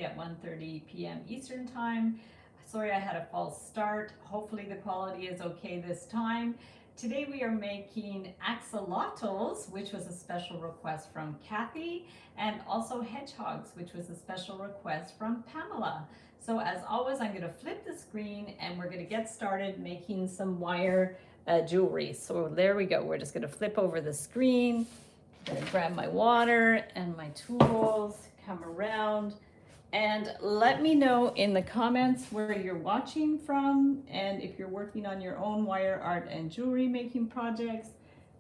at 1:30 p.m. Eastern Time. Sorry I had a false start. Hopefully the quality is okay this time. Today we are making Axolotls, which was a special request from Kathy, and also Hedgehogs, which was a special request from Pamela. So as always, I'm going to flip the screen and we're going to get started making some wire jewelry. So there we go. We're just going to flip over the screen. I'm going to grab my water and my tools, come around, and let me know in the comments where you're watching from and if you're working on your own wire art and jewelry making projects.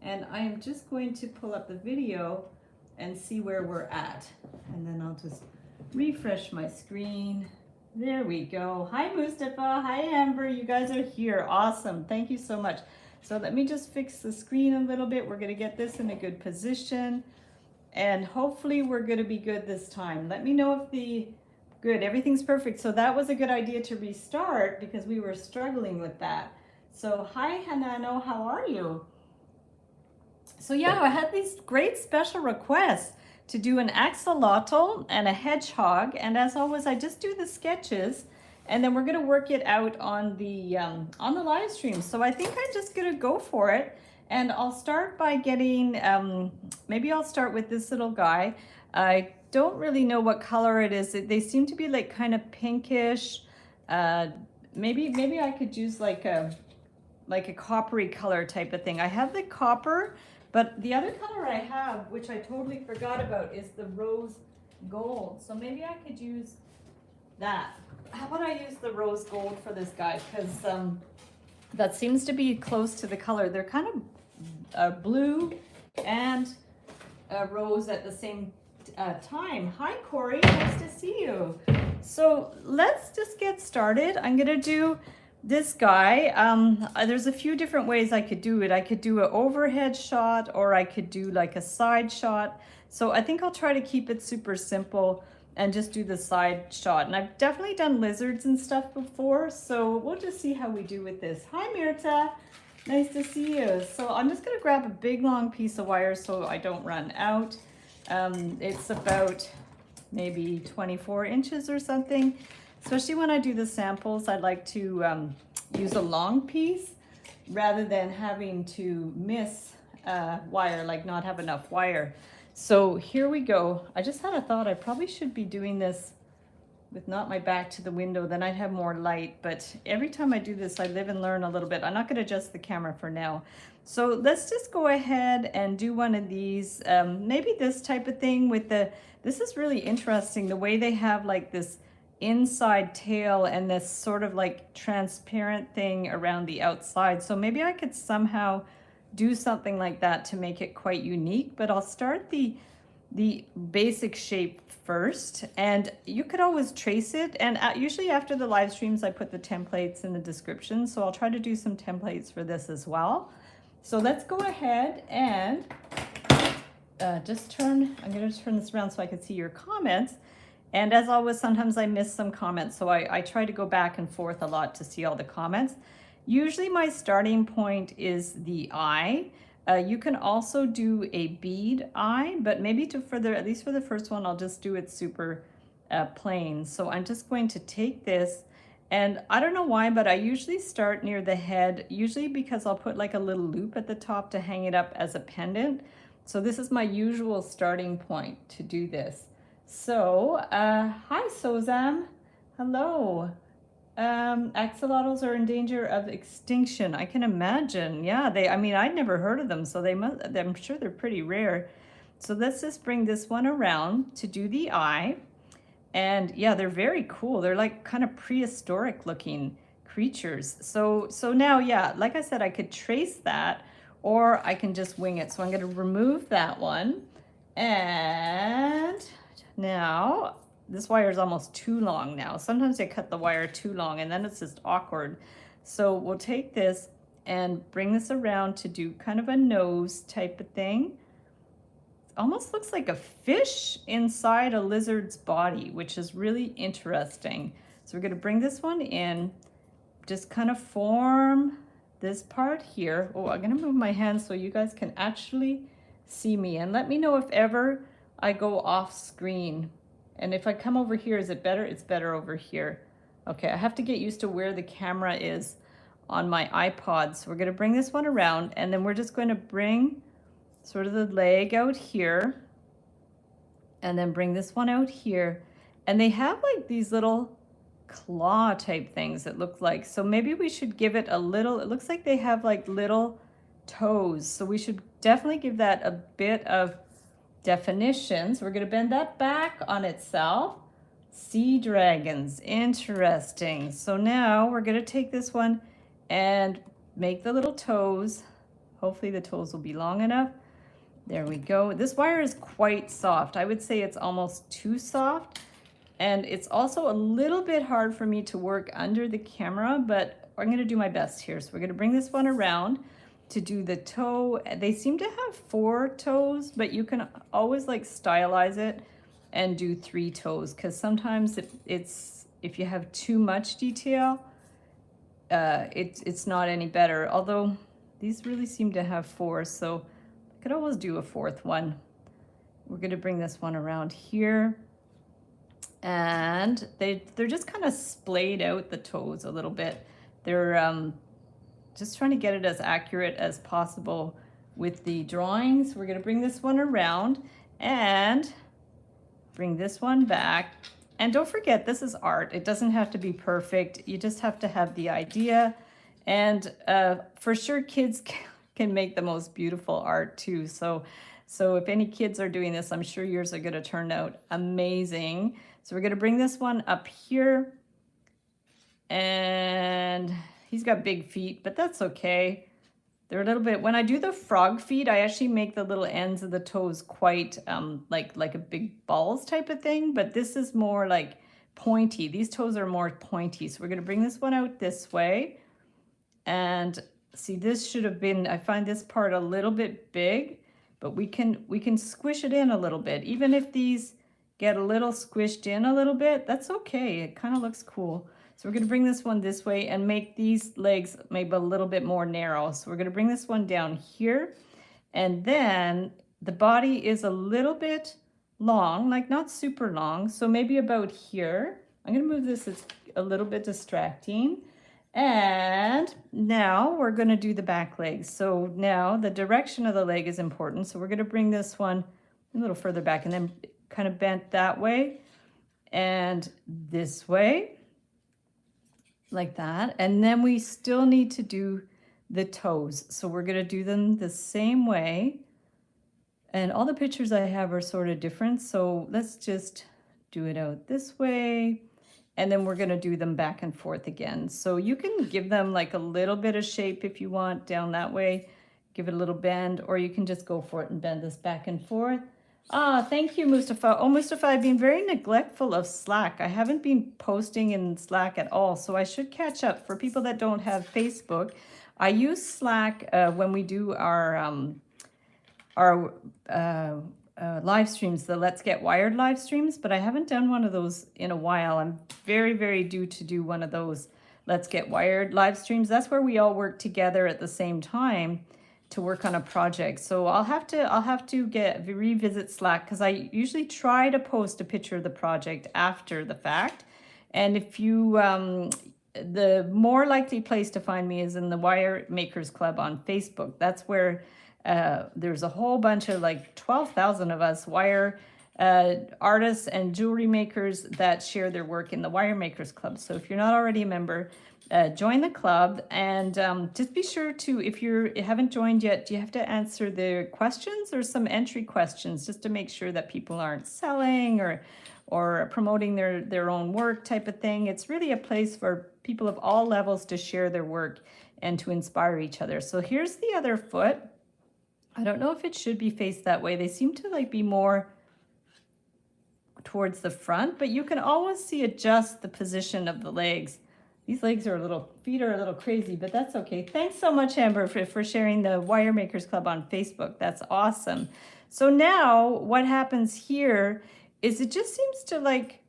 And I am just going to pull up the video and see where we're at. And then I'll just refresh my screen. There we go. Hi Mustafa, hi Amber, you guys are here. Awesome, thank you so much. So let me just fix the screen a little bit. We're gonna get this in a good position and hopefully we're gonna be good this time. Let me know if good, everything's perfect. So that was a good idea to restart because we were struggling with that. So hi Hanano, how are you? So yeah, I had these great special requests to do an axolotl and a hedgehog, and as always I just do the sketches and then we're going to work it out on the live stream. So I think I'm just going to go for it, and I'll start by getting maybe I'll start with this little guy. I don't really know what color it is. They seem to be like kind of pinkish. Maybe I could use like a coppery color type of thing. I have the copper, but the other color I have, which I totally forgot about, is the rose gold. So maybe I could use that. How about I use the rose gold for this guy? Because that seems to be close to the color. They're kind of blue and rose at the same time. Hi Corey, nice to see you. So let's just get started. I'm gonna do this guy. There's a few different ways I could do it. I could do an overhead shot or I could do like a side shot. So I think I'll try to keep it super simple and just do the side shot. And I've definitely done lizards and stuff before, so we'll just see how we do with this. Hi Mirta, nice to see you. So I'm just gonna grab a big long piece of wire so I don't run out. It's about maybe 24 inches or something. Especially when I do the samples, I like to use a long piece rather than having to miss wire, like not have enough wire. So here we go. I just had a thought I probably should be doing this with not my back to the window, then I'd have more light. But every time I do this, I live and learn a little bit. I'm not going to adjust the camera for now. So let's just go ahead and do one of these, maybe this type of thing with this is really interesting, the way they have like this inside tail and this sort of like transparent thing around the outside. So maybe I could somehow do something like that to make it quite unique, but I'll start the basic shape first, and you could always trace it, and usually after the live streams I put the templates in the description, so I'll try to do some templates for this as well. So let's go ahead and I'm going to turn this around so I can see your comments. And as always, sometimes I miss some comments, so I try to go back and forth a lot to see all the comments. Usually my starting point is the eye. You can also do a bead eye, but maybe at least for the first one, I'll just do it super plain. So I'm just going to take this, and I don't know why, but I usually start near the head, usually because I'll put like a little loop at the top to hang it up as a pendant. So this is my usual starting point to do this. So, hi Sozam, hello. Axolotls are in danger of extinction. I can imagine. Yeah, I mean, I'd never heard of them, so I'm sure they're pretty rare. So let's just bring this one around to do the eye. And yeah, they're very cool. They're like kind of prehistoric looking creatures. So now, yeah, like I said, I could trace that or I can just wing it. So I'm going to remove that one. And now this wire is almost too long now. Sometimes I cut the wire too long and then it's just awkward. So we'll take this and bring this around to do kind of a nose type of thing. It almost looks like a fish inside a lizard's body, which is really interesting. So we're going to bring this one in, just kind of form this part here. Oh, I'm going to move my hand so you guys can actually see me, and let me know if ever I go off screen. And if I come over here, is it better? It's better over here. Okay, I have to get used to where the camera is on my iPod. So we're going to bring this one around, and then we're just going to bring sort of the leg out here, and then bring this one out here. And they have like these little claw type things that look like, so maybe we should give it a little, it looks like they have like little toes, so we should definitely give that a bit of definition. So we're going to bend that back on itself. Sea dragons, interesting. So now we're going to take this one and make the little toes. Hopefully the toes will be long enough. There we go. This wire is quite soft. I would say it's almost too soft. And it's also a little bit hard for me to work under the camera, but I'm going to do my best here. So we're going to bring this one around to do the toe. They seem to have 4 toes, but you can always like stylize it and do 3 toes, because sometimes if you have too much detail, it's not any better. Although these really seem to have 4, so I could always do a 4th one. We're going to bring this one around here. And they're just kind of splayed out, the toes, a little bit. They're just trying to get it as accurate as possible with the drawings. We're going to bring this one around and bring this one back. And don't forget, this is art. It doesn't have to be perfect. You just have to have the idea. And for sure, kids can make the most beautiful art too. So if any kids are doing this, I'm sure yours are going to turn out amazing. So we're going to bring this one up here, and he's got big feet, but that's okay. They're a little bit, when I do the frog feet, I actually make the little ends of the toes quite like a big balls type of thing, but this is more like pointy. These toes are more pointy. So we're going to bring this one out this way, and see, this should have been, I find this part a little bit big, but we can squish it in a little bit. Even if these get a little squished in a little bit, that's okay. It kind of looks cool. So we're going to bring this one this way and make these legs maybe a little bit more narrow. So we're going to bring this one down here. And then the body is a little bit long, like not super long. So maybe about here. I'm going to move this, it's a little bit distracting. And now we're going to do the back legs. So now the direction of the leg is important. So we're going to bring this one a little further back and then kind of bent that way and this way, like that. And then we still need to do the toes. So we're going to do them the same way. And all the pictures I have are sort of different. So let's just do it out this way. And then we're going to do them back and forth again. So you can give them like a little bit of shape if you want down that way. Give it a little bend, or you can just go for it and bend this back and forth. Ah, thank you, Mustafa. Oh, Mustafa, I've been very neglectful of Slack. I haven't been posting in Slack at all, so I should catch up. For people that don't have Facebook, I use Slack when we do our live streams, the Let's Get Wired live streams, but I haven't done one of those in a while. I'm very, very due to do one of those Let's Get Wired live streams. That's where we all work together at the same time to work on a project. So I'll have to revisit Slack, because I usually try to post a picture of the project after the fact. And if you, the more likely place to find me is in the Wire Makers Club on Facebook. That's where there's a whole bunch of like 12,000 of us wire artists and jewelry makers that share their work in the Wire Makers Club. So if you're not already a member, join the club, and just be sure to, if you haven't joined yet, you have to answer the questions or some entry questions just to make sure that people aren't selling or promoting their own work type of thing. It's really a place for people of all levels to share their work and to inspire each other. So here's the other foot. I don't know if it should be faced that way. They seem to like be more towards the front, but you can always adjust the position of the legs. These legs are feet are a little crazy, but that's okay. Thanks so much, Amber, for sharing the Wire Makers Club on Facebook. That's awesome. So now what happens here is it just seems to like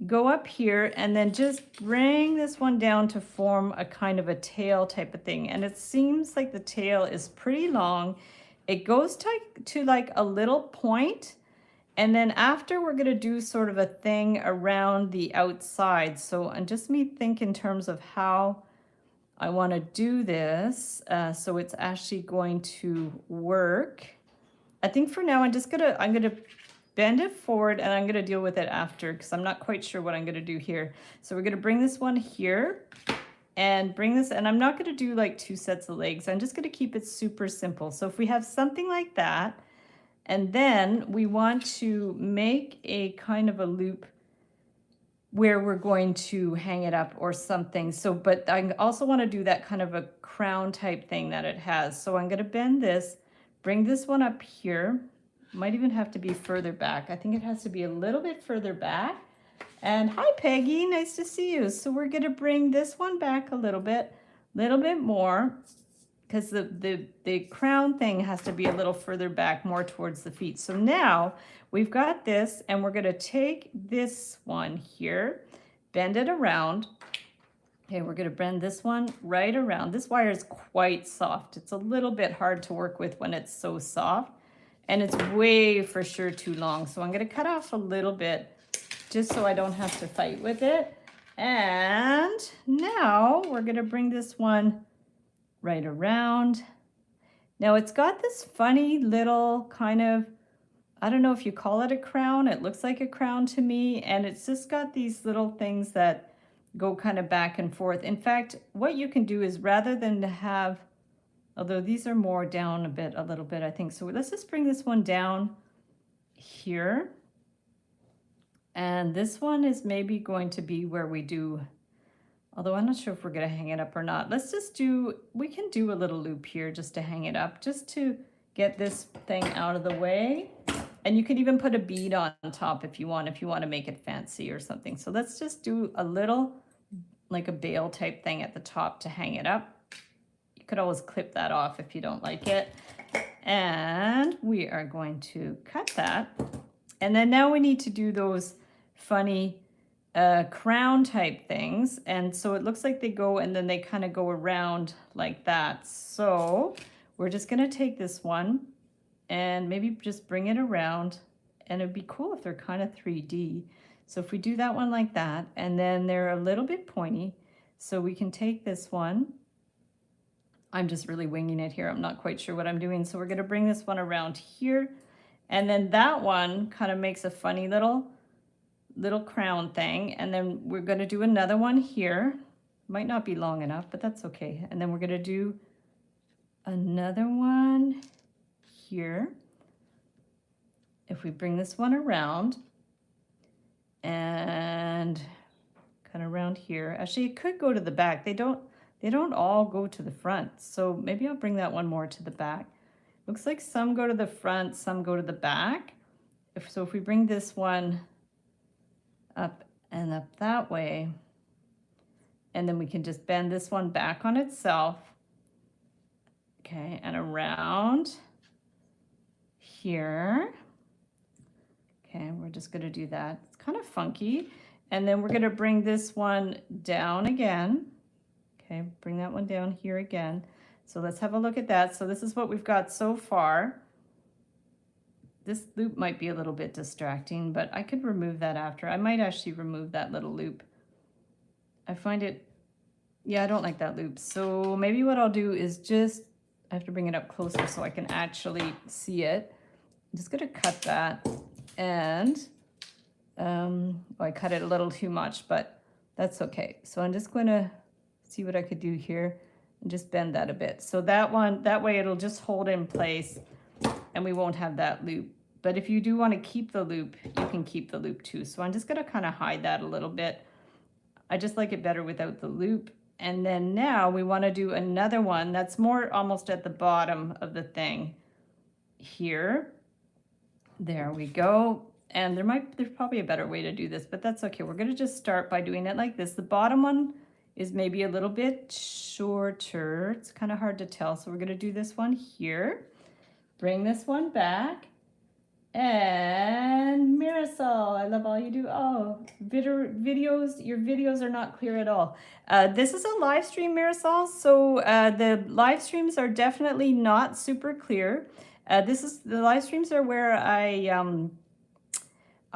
go up here and then just bring this one down to form a kind of a tail type of thing. And it seems like the tail is pretty long. It goes to like a little point, And then after, we're gonna do sort of a thing around the outside. So, and just me think in terms of how I wanna do this, so it's actually going to work. I think for now, I'm gonna bend it forward, and I'm gonna deal with it after, because I'm not quite sure what I'm gonna do here. So we're gonna bring this one here, and bring this, and I'm not gonna do like 2 sets of legs. I'm just gonna keep it super simple. So if we have something like that, and then we want to make a kind of a loop where we're going to hang it up or something. So, but I also want to do that kind of a crown type thing that it has. So I'm going to bend this, bring this one up here. Might even have to be further back. I think it has to be a little bit further back. And hi, Peggy, nice to see you. So we're going to bring this one back a little bit more, because the crown thing has to be a little further back, more towards the feet. So now we've got this, and we're gonna take this one here, bend it around. Okay, we're gonna bend this one right around. This wire is quite soft. It's a little bit hard to work with when it's so soft, and it's way for sure too long. So I'm gonna cut off a little bit just so I don't have to fight with it. And now we're gonna bring this one right around. Now it's got this funny little kind of, I don't know if you call it a crown. It looks like a crown to me. And it's just got these little things that go kind of back and forth. In fact, what you can do is, rather than to have, although these are more down a little bit, I think. So let's just bring this one down here. And this one is maybe going to be where we do, although I'm not sure if we're going to hang it up or not. Let's just do, we can do a little loop here just to hang it up, just to get this thing out of the way. And you could even put a bead on top if you want to make it fancy or something. So let's just do a little, like a bail type thing at the top to hang it up. You could always clip that off if you don't like it. And we are going to cut that. And then now we need to do those funny crown type things, and so it looks like they go, and then they kind of go around like that. So we're just going to take this one and maybe just bring it around, and it'd be cool if they're kind of 3D. So if we do that one like that, and then they're a little bit pointy, so we can take this one. I'm just really winging it here. I'm not quite sure what I'm doing. So we're going to bring this one around here, and then that one kind of makes a funny little crown thing, and then we're going to do another one here. Might not be long enough, but that's okay. And then we're going to do another one here. If we bring this one around and kind of around here, actually it could go to the back. They don't all go to the front, so maybe I'll bring that one more to the back. Looks like some go to the front, some go to the back. If we bring this one up and up that way, and then we can just bend this one back on itself, okay, and around here. Okay, we're just going to do that. It's kind of funky. And then we're going to bring this one down again. Okay, bring that one down here again. So let's have a look at that. So this is what we've got so far. This loop might be a little bit distracting, but I could remove that after. I might actually remove that little loop. I find it, yeah, I don't like that loop. So maybe what I'll do is just, I have to bring it up closer so I can actually see it. I'm just gonna cut that, and well, I cut it a little too much, but that's okay. So I'm just gonna see what I could do here and just bend that a bit. So that one, that way it'll just hold in place and we won't have that loop. But if you do want to keep the loop, you can keep the loop too. So I'm just going to kind of hide that a little bit. I just like it better without the loop. And then now we want to do another one that's more almost at the bottom of the thing here. There we go. And there's probably a better way to do this, but that's okay. We're going to just start by doing it like this. The bottom one is maybe a little bit shorter. It's kind of hard to tell. So we're going to do this one here. Bring this one back. And Marisol, I love all you do. Oh, videos, your videos are not clear at all. This is a live stream, Marisol. So the live streams are definitely not super clear. The live streams are where I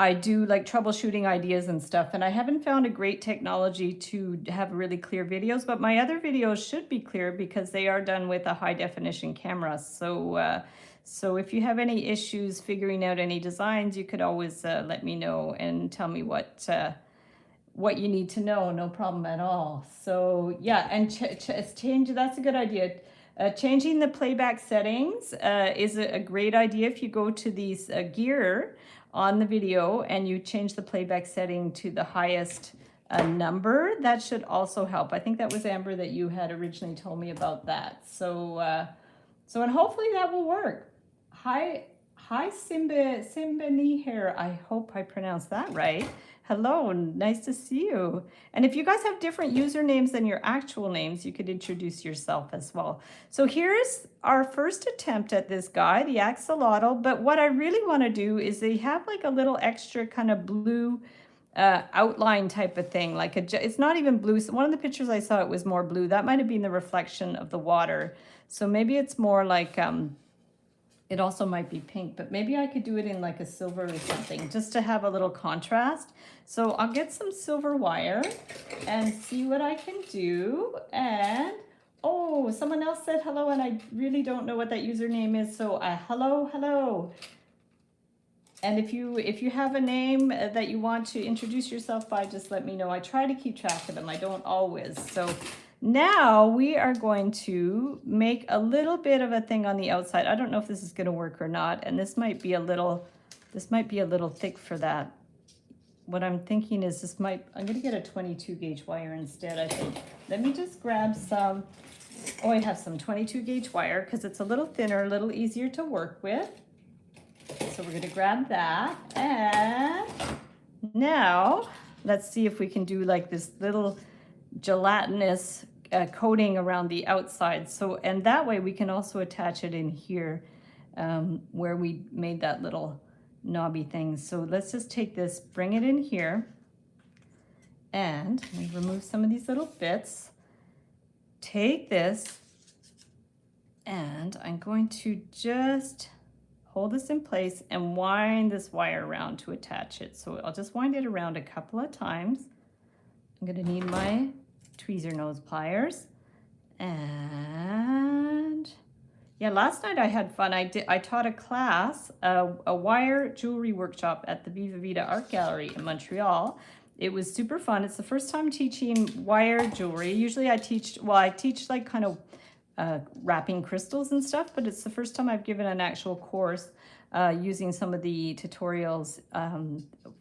I do like troubleshooting ideas and stuff, and I haven't found a great technology to have really clear videos, but my other videos should be clear because they are done with a high definition camera. So if you have any issues figuring out any designs, you could always let me know and tell me what you need to know. No problem at all. So yeah, and change, that's a good idea. Changing the playback settings is a great idea. If you go to these gear on the video and you change the playback setting to the highest number, that should also help. I think that was Amber that you had originally told me about that. So and hopefully that will work. Hi Simba hair. I hope I pronounced that right. Hello, nice to see you. And if you guys have different usernames than your actual names, you could introduce yourself as well. So here's our first attempt at this guy, the axolotl. But what I really want to do is they have like a little extra kind of blue outline type of thing. Like it's not even blue. So one of the pictures I saw, it was more blue. That might have been the reflection of the water. So maybe it's more like it also might be pink, but maybe I could do it in like a silver or something just to have a little contrast. So I'll get some silver wire and see what I can do. And oh, someone else said hello, and I really don't know what that username is. So hello. And if you have a name that you want to introduce yourself by, just let me know. I try to keep track of them. I don't always. So now we are going to make a little bit of a thing on the outside. I don't know if this is going to work or not, and this might be a little thick for that. What I'm thinking is I'm going to get a 22 gauge wire instead, I think. Let me just grab some. Oh, I have some 22 gauge wire because it's a little thinner, a little easier to work with. So we're going to grab that, and now let's see if we can do like this little gelatinous coating around the outside. So, and that way we can also attach it in here where we made that little knobby thing. So let's just take this, bring it in here, and we remove some of these little bits. Take this, and I'm going to just hold this in place and wind this wire around to attach it. So I'll just wind it around a couple of times. I'm going to need my tweezer nose pliers. And yeah, last night I had fun. I taught a class, a wire jewelry workshop at the Viva Vida Art Gallery in Montreal. It was super fun. It's the first time teaching wire jewelry. Usually I teach like kind of wrapping crystals and stuff, but it's the first time I've given an actual course using some of the tutorials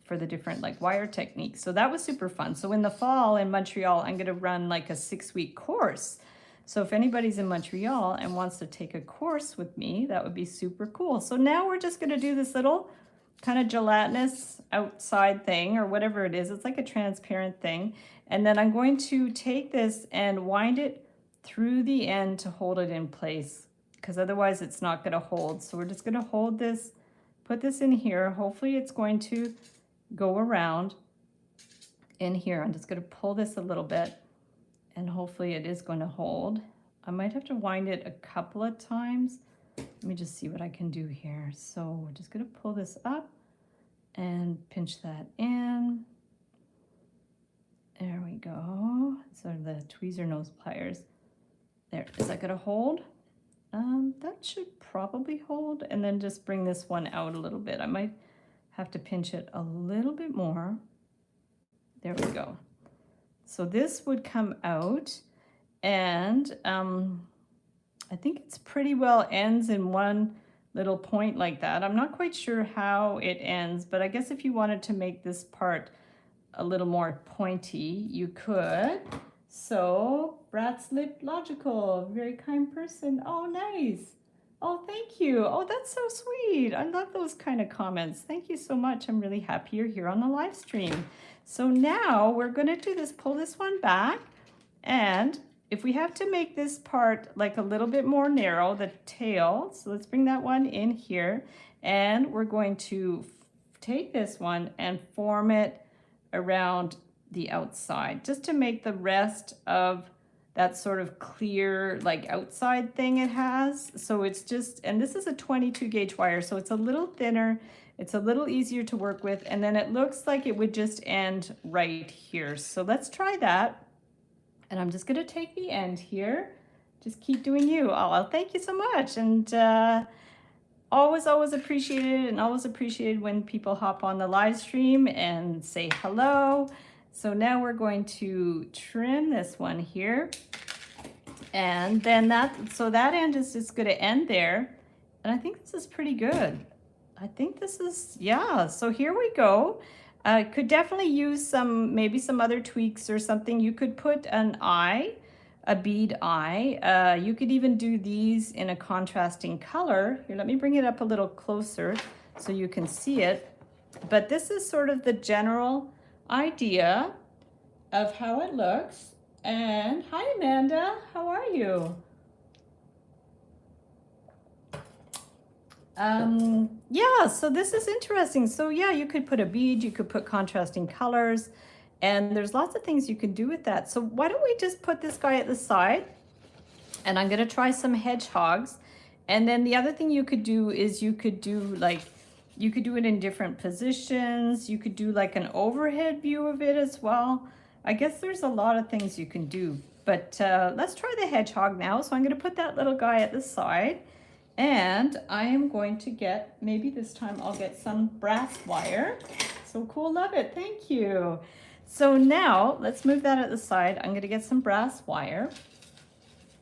for the different like wire techniques. So that was super fun. So in the fall in Montreal, I'm going to run like a 6-week course. So if anybody's in Montreal and wants to take a course with me, that would be super cool. So now we're just going to do this little kind of gelatinous outside thing or whatever it is. It's like a transparent thing. And then I'm going to take this and wind it through the end to hold it in place, because otherwise it's not going to hold. So we're just going to hold this, put this in here. Hopefully it's going to go around in here. I'm just going to pull this a little bit, and hopefully it is going to hold. I might have to wind it a couple of times. Let me just see what I can do here. So we're just going to pull this up and pinch that in. There we go. These are the tweezer nose pliers. There, is that going to hold? That should probably hold. And then just bring this one out a little bit. I might have to pinch it a little bit more. There we go. So this would come out, and I think it's pretty well ends in one little point like that. I'm not quite sure how it ends, but I guess if you wanted to make this part a little more pointy, you could. So, Brat's Lip Logical, very kind person. Oh, nice. Oh, thank you. Oh, that's so sweet. I love those kind of comments. Thank you so much. I'm really happy you're here on the live stream. So now we're going to do this, pull this one back. And if we have to make this part like a little bit more narrow, the tail, so let's bring that one in here. And we're going to take this one and form it around the outside, just to make the rest of that sort of clear like outside thing it has. So it's just, and this is a 22 gauge wire, so it's a little thinner. It's a little easier to work with, and then it looks like it would just end right here. So let's try that. And I'm just gonna take the end here. Just keep doing you. Oh, well, thank you so much. And always appreciated, and always appreciated when people hop on the live stream and say hello. So now we're going to trim this one here. And then that end is just gonna end there. And I think this is pretty good. I think this is, yeah, so here we go. Could definitely use maybe some other tweaks or something. You could put an eye, a bead eye. You could even do these in a contrasting color. Here, let me bring it up a little closer so you can see it. But this is sort of the general idea of how it looks. And hi, Amanda, how are you? Yeah, so this is interesting. So yeah, you could put a bead, you could put contrasting colors, and there's lots of things you can do with that. So why don't we just put this guy at the side, and I'm gonna try some hedgehogs. And then the other thing you could do is you could do it in different positions. You could do like an overhead view of it as well. I guess there's a lot of things you can do, but let's try the hedgehog now. So I'm gonna put that little guy at the side. And I am going to get, maybe this time I'll get some brass wire. So cool, love it, thank you. So now let's move that at the side. I'm gonna get some brass wire.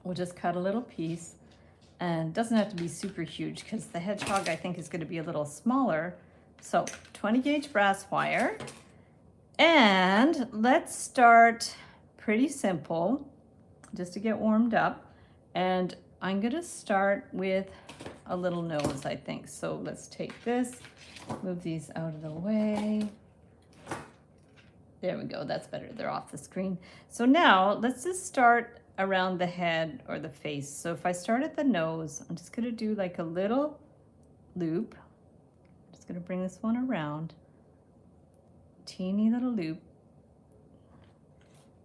We'll just cut a little piece, and it doesn't have to be super huge because the hedgehog I think is gonna be a little smaller. So 20 gauge brass wire. And let's start pretty simple just to get warmed up. And I'm gonna start with a little nose, I think. So let's take this, move these out of the way. There we go, that's better, they're off the screen. So now let's just start around the head or the face. So if I start at the nose, I'm just gonna do like a little loop. I'm just gonna bring this one around. Teeny little loop.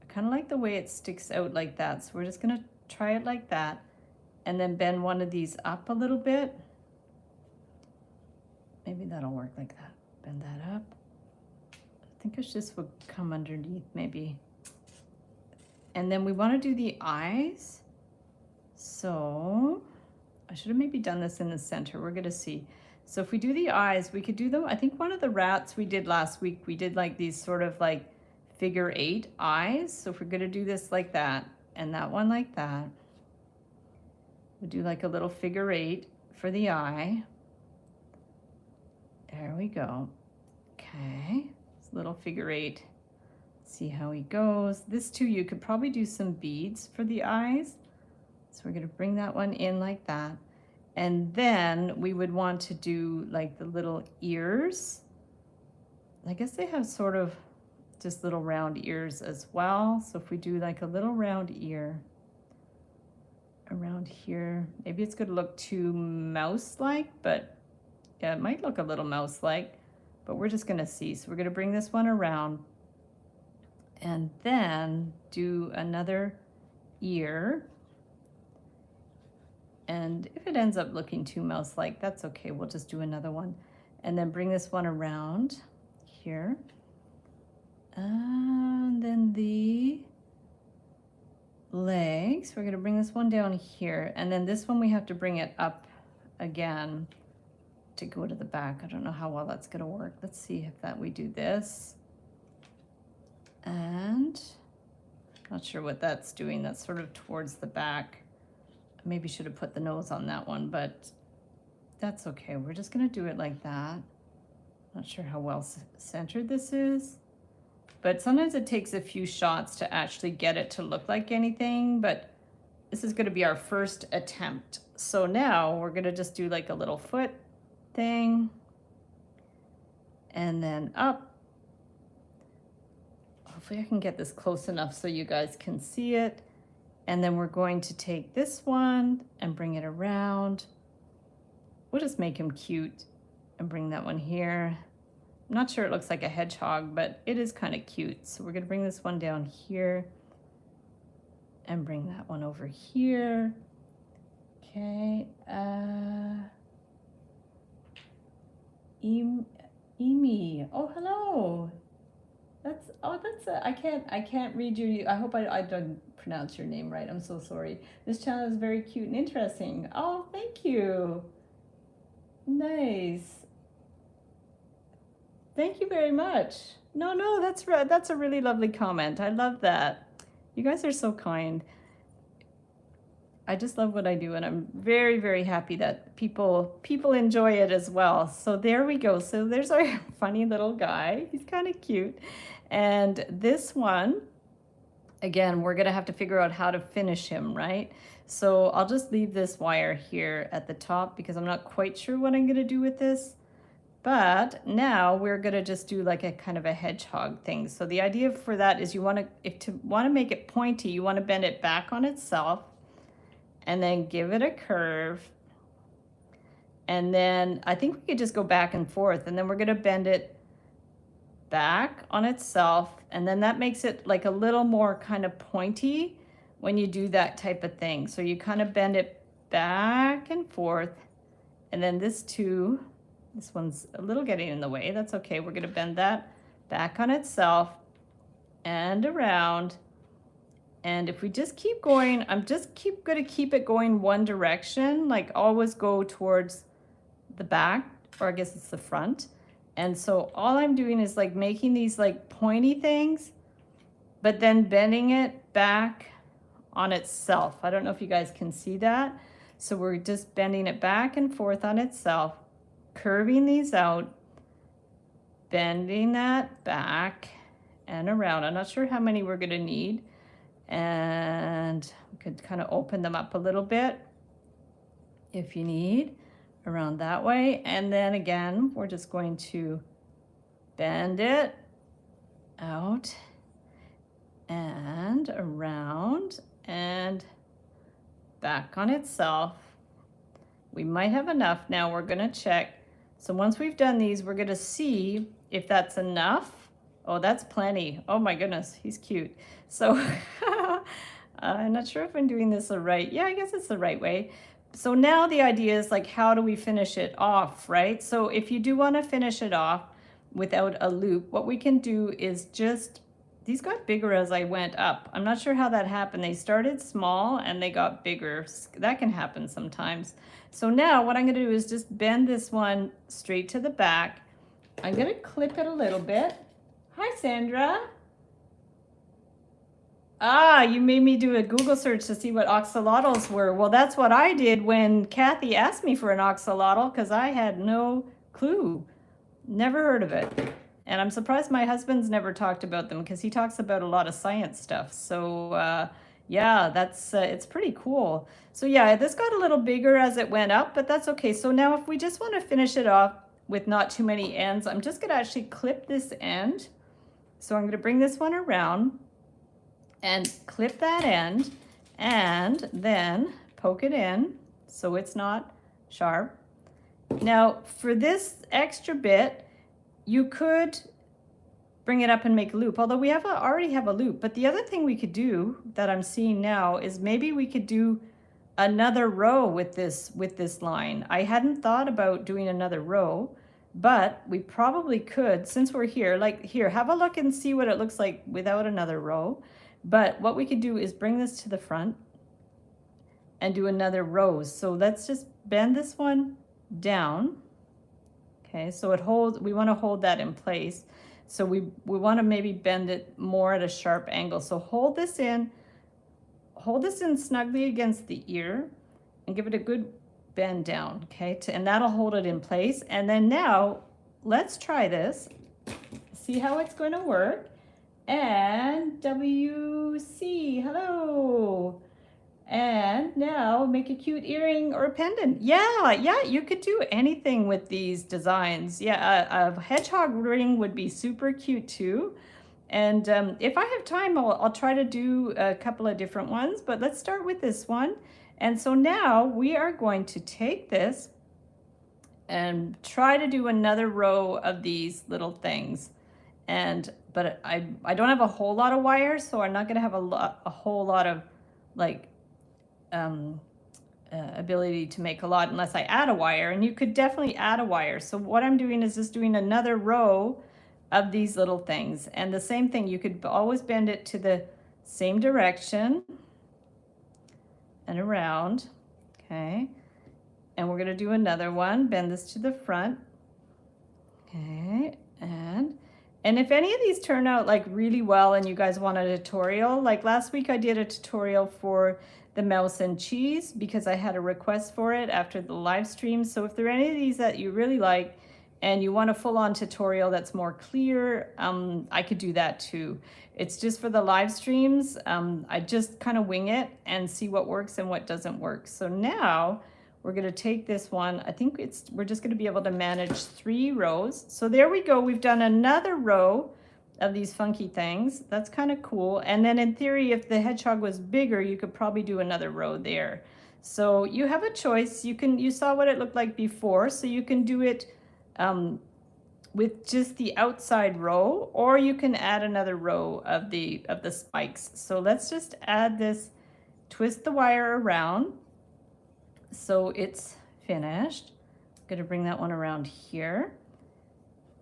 I kind of like the way it sticks out like that. So we're just gonna try it like that. And then bend one of these up a little bit. Maybe that'll work like that. Bend that up. I think it's just would come underneath maybe. And then we want to do the eyes. So I should have maybe done this in the center. We're gonna see. So if we do the eyes, we could do them. I think one of the rats we did last week, we did like these sort of like figure 8 eyes. So if we're gonna do this like that, and that one like that, we'll do like a little figure 8 for the eye. There we go. Okay, this little figure 8. See how he goes. This too, you could probably do some beads for the eyes. So we're gonna bring that one in like that. And then we would want to do like the little ears. I guess they have sort of just little round ears as well. So if we do like a little round ear, around here, maybe it's going to look too mouse-like, but yeah, it might look a little mouse-like, but we're just going to see. So we're going to bring this one around and then do another ear. And if it ends up looking too mouse-like, that's okay. We'll just do another one. And then bring this one around here. And then the legs, we're going to bring this one down here, and then this one we have to bring it up again to go to the back. I don't know how well that's going to work. Let's see if that we do this, and not sure what that's doing. That's sort of towards the back. I maybe should have put the nose on that one, but that's okay. We're just going to do it like that. Not sure how well centered this is. But sometimes it takes a few shots to actually get it to look like anything, but this is gonna be our first attempt. So now we're gonna just do like a little foot thing, and then up. Hopefully I can get this close enough so you guys can see it. And then we're going to take this one and bring it around. We'll just make him cute and bring that one here. I'm not sure it looks like a hedgehog, but it is kind of cute. So we're gonna bring this one down here and bring that one over here. Okay, Emi. Oh, hello. I can't read your, I hope I don't pronounce your name right. I'm so sorry. This channel is very cute and interesting. Oh, thank you. Nice. Thank you very much. No, that's a really lovely comment. I love that. You guys are so kind. I just love what I do, and I'm very, very happy that people enjoy it as well. So there we go. So there's our funny little guy. He's kind of cute. And this one, again, we're gonna have to figure out how to finish him, right? So I'll just leave this wire here at the top because I'm not quite sure what I'm gonna do with this. But now we're gonna just do like a kind of a hedgehog thing. So the idea for that is you wanna, to make it pointy, you wanna bend it back on itself and then give it a curve. And then I think we could just go back and forth, and then we're gonna bend it back on itself, and then that makes it like a little more kind of pointy when you do that type of thing. So you kind of bend it back and forth, and then this one's a little getting in the way. That's okay. We're gonna bend that back on itself and around. And if we just keep going, I'm just gonna keep it going one direction, like always go towards the back, or I guess it's the front. And so all I'm doing is like making these like pointy things, but then bending it back on itself. I don't know if you guys can see that. So we're just bending it back and forth on itself, curving these out, bending that back and around. I'm not sure how many we're gonna need. And we could kind of open them up a little bit if you need, around that way. And then again, we're just going to bend it out and around and back on itself. We might have enough. Now we're gonna check. So once we've done these, we're gonna see if that's enough. Oh, that's plenty. Oh my goodness, he's cute. So I'm not sure if I'm doing this the right. Yeah, I guess it's the right way. So now the idea is like, how do we finish it off, right? So if you do want to finish it off without a loop, what we can do is just, these got bigger as I went up. I'm not sure how that happened. They started small and they got bigger. That can happen sometimes. So now what I'm going to do is just bend this one straight to the back. I'm going to clip it a little bit. Hi, Sandra. Ah, you made me do a Google search to see what axolotls were. Well, that's what I did when Kathy asked me for an axolotl, because I had no clue. Never heard of it. And I'm surprised my husband's never talked about them, because he talks about a lot of science stuff. So yeah, that's it's pretty cool. So yeah, this got a little bigger as it went up, but that's okay. So now if we just want to finish it off with not too many ends, I'm just going to actually clip this end. So I'm going to bring this one around and clip that end, and then poke it in so it's not sharp. Now for this extra bit, you could bring it up and make a loop, although we already have a loop. But the other thing we could do that I'm seeing now is maybe we could do another row with this line. I hadn't thought about doing another row, but we probably could, since we're here. Like here, have a look and see what it looks like without another row. But what we could do is bring this to the front and do another row. So let's just bend this one down. Okay, so it holds, we want to hold that in place. So we want to maybe bend it more at a sharp angle. So hold this in snugly against the ear and give it a good bend down, okay? And that'll hold it in place. And then now let's try this, see how it's going to work. And WC, hello. And now make a cute earring or a pendant. Yeah, you could do anything with these designs. Yeah, a hedgehog ring would be super cute too. And if I have time, I'll try to do a couple of different ones, but let's start with this one. And so now we are going to take this and try to do another row of these little things. But I don't have a whole lot of wires, so I'm not gonna have a whole lot of like ability to make a lot unless I add a wire, and you could definitely add a wire. So what I'm doing is just doing another row of these little things, and the same thing, you could always bend it to the same direction and around. Okay, and we're going to do another one. Bend this to the front. Okay, and if any of these turn out like really well and you guys want a tutorial, like last week I did a tutorial for the mouse and cheese because I had a request for it after the live stream. So if there are any of these that you really like and you want a full-on tutorial that's more clear, I could do that too. It's just for the live streams. I just kind of wing it and see what works and what doesn't work. So now we're going to take this one. I think we're just going to be able to manage 3 rows. So there we go. We've done another row of these funky things. That's kind of cool. And then in theory, if the hedgehog was bigger, you could probably do another row there. So you have a choice. You saw what it looked like before, so you can do it with just the outside row, or you can add another row of the spikes. So let's just add this, twist the wire around. So it's finished. I'm going to bring that one around here.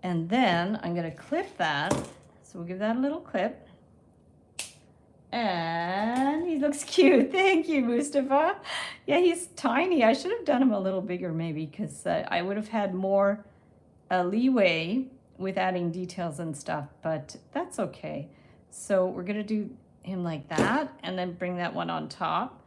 And then I'm going to clip that. So we'll give that a little clip. And he looks cute. Thank you, Mustafa. Yeah, he's tiny. I should have done him a little bigger maybe, because I would have had more leeway with adding details and stuff, but that's okay. So we're going to do him like that and then bring that one on top.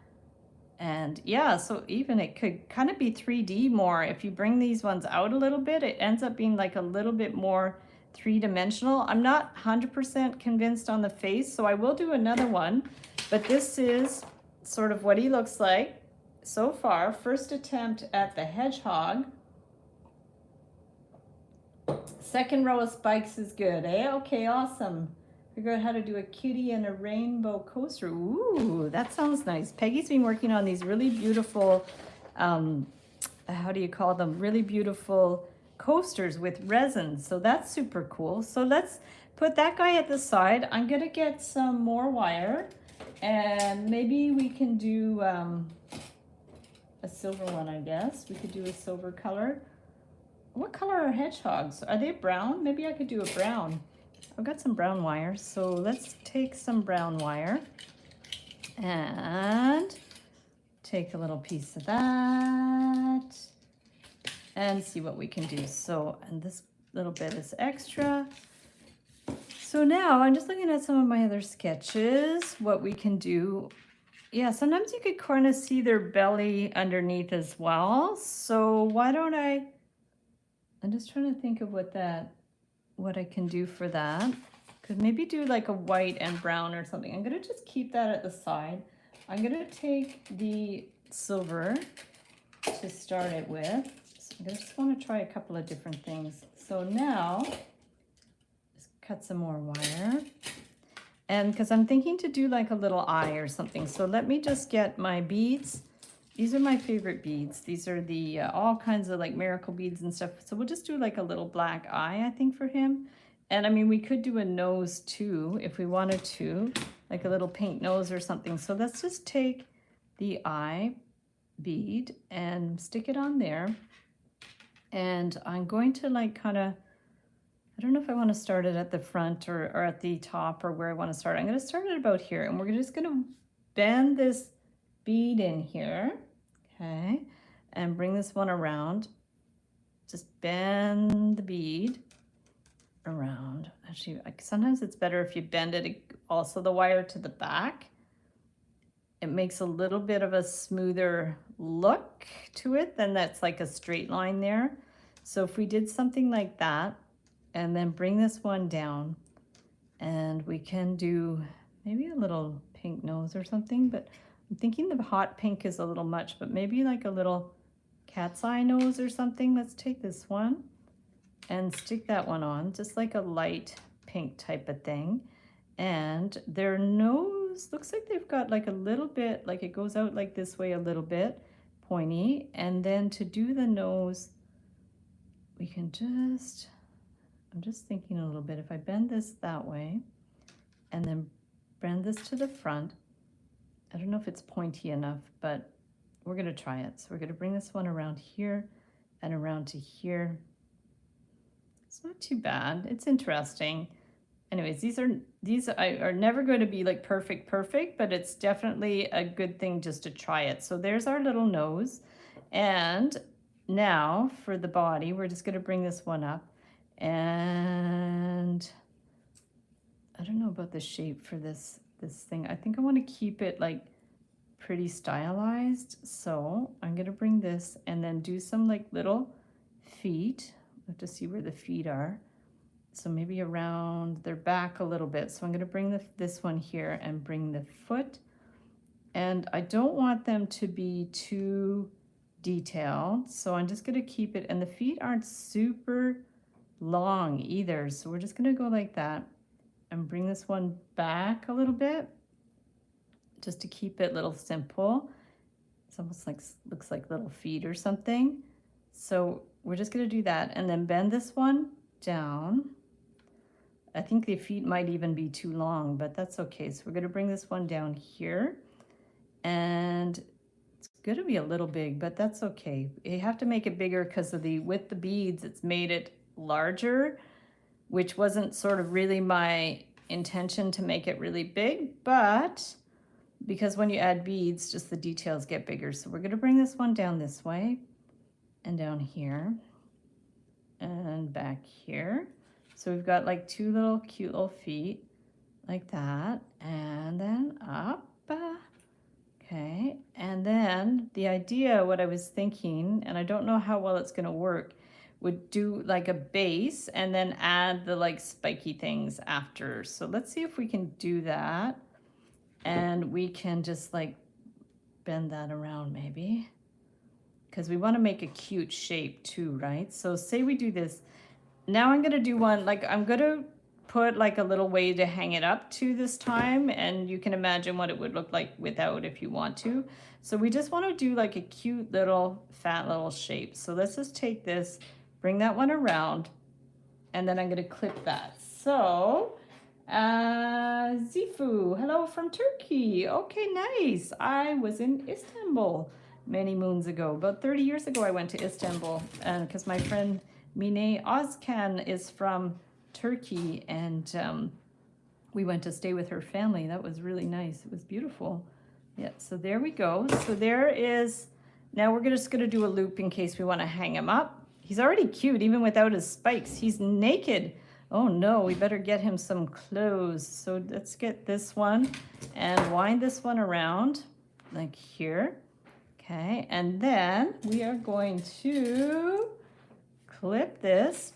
And yeah, so even it could kind of be 3D more. If you bring these ones out a little bit, it ends up being like a little bit more 3-dimensional. I'm not 100% convinced on the face, so I will do another one. But this is sort of what he looks like so far. First attempt at the hedgehog. Second row of spikes is good, eh? Okay, awesome. Figure out how to do a kitty and a rainbow coaster. Ooh, that sounds nice. Peggy's been working on these really beautiful, how do you call them? Really beautiful coasters with resin. So that's super cool. So let's put that guy at the side. I'm gonna get some more wire and maybe we can do a silver one, I guess. We could do a silver color. What color are hedgehogs? Are they brown? Maybe I could do a brown. I've got some brown wire, so let's take some brown wire and take a little piece of that and see what we can do. So, and this little bit is extra. So now I'm just looking at some of my other sketches, what we can do. Yeah, sometimes you could kind of see their belly underneath as well. So why don't I'm just trying to think of what I can do for that. Could maybe do like a white and brown or something. I'm gonna just keep that at the side. I'm gonna take the silver to start it with. So I just wanna try a couple of different things. So now, just cut some more wire. And because I'm thinking to do like a little eye or something. So let me just get my beads. These are my favorite beads. These are the all kinds of like miracle beads and stuff. So we'll just do like a little black eye, I think, for him. And I mean, we could do a nose too if we wanted to, like a little pink nose or something. So let's just take the eye bead and stick it on there. And I'm going to like kind of, I don't know if I want to start it at the front or at the top or where I want to start. I'm going to start it about here. And we're just going to bend this bead in here, okay, and bring this one around. Just bend the bead around. Actually, sometimes it's better if you bend it also the wire to the back. It makes a little bit of a smoother look to it than that's like a straight line there. So if we did something like that and then bring this one down, and we can do maybe a little pink nose or something, but I'm thinking the hot pink is a little much, but maybe like a little cat's eye nose or something. Let's take this one and stick that one on, just like a light pink type of thing. And their nose looks like they've got like a little bit, like it goes out like this way a little bit, pointy. And then to do the nose, we can just, I'm just thinking a little bit, if I bend this that way and then bend this to the front, I don't know if it's pointy enough, but we're going to try it. So we're going to bring this one around here and around to here. It's not too bad. It's interesting. Anyways, these are never going to be like perfect, but it's definitely a good thing just to try it. So there's our little nose. And now for the body, we're just going to bring this one up. And I don't know about the shape for this thing. I think I want to keep it like pretty stylized. So I'm going to bring this and then do some like little feet. I have to see where the feet are. So maybe around their back a little bit. So I'm going to bring this one here and bring the foot. And I don't want them to be too detailed. So I'm just going to keep it. And the feet aren't super long either. So we're just going to go like that and bring this one back a little bit just to keep it a little simple. It's almost like, looks like little feet or something. So we're just going to do that and then bend this one down. I think the feet might even be too long, but that's okay. So we're going to bring this one down here, and it's going to be a little big, but that's okay. You have to make it bigger because of with the beads, it's made it larger, which wasn't sort of really my intention to make it really big, but because when you add beads, just the details get bigger. So we're going to bring this one down this way and down here and back here. So we've got like two little cute little feet like that, and then up. Okay, and then the idea, what I was thinking, and I don't know how well it's going to work, would do like a base and then add the like spiky things after. So let's see if we can do that, and we can just like bend that around maybe, because we want to make a cute shape too, right? So say we do this. Now I'm going to do one, like I'm going to put like a little way to hang it up to this time, and you can imagine what it would look like without if you want to. So we just want to do like a cute little fat little shape. So let's just take this, bring that one around, and then I'm going to clip that. So Zifu, hello from Turkey. Okay, nice. I was in Istanbul many moons ago. About 30 years ago I went to Istanbul, and because my friend Mine Ozkan is from Turkey, and we went to stay with her family. That was really nice. It was beautiful. Yeah, so there we go. So there is, now we're just going to do a loop in case we want to hang him up. He's already cute even without his spikes. He's naked. Oh no, we better get him some clothes. So let's get this one and wind this one around like here. Okay, and then we are going to clip this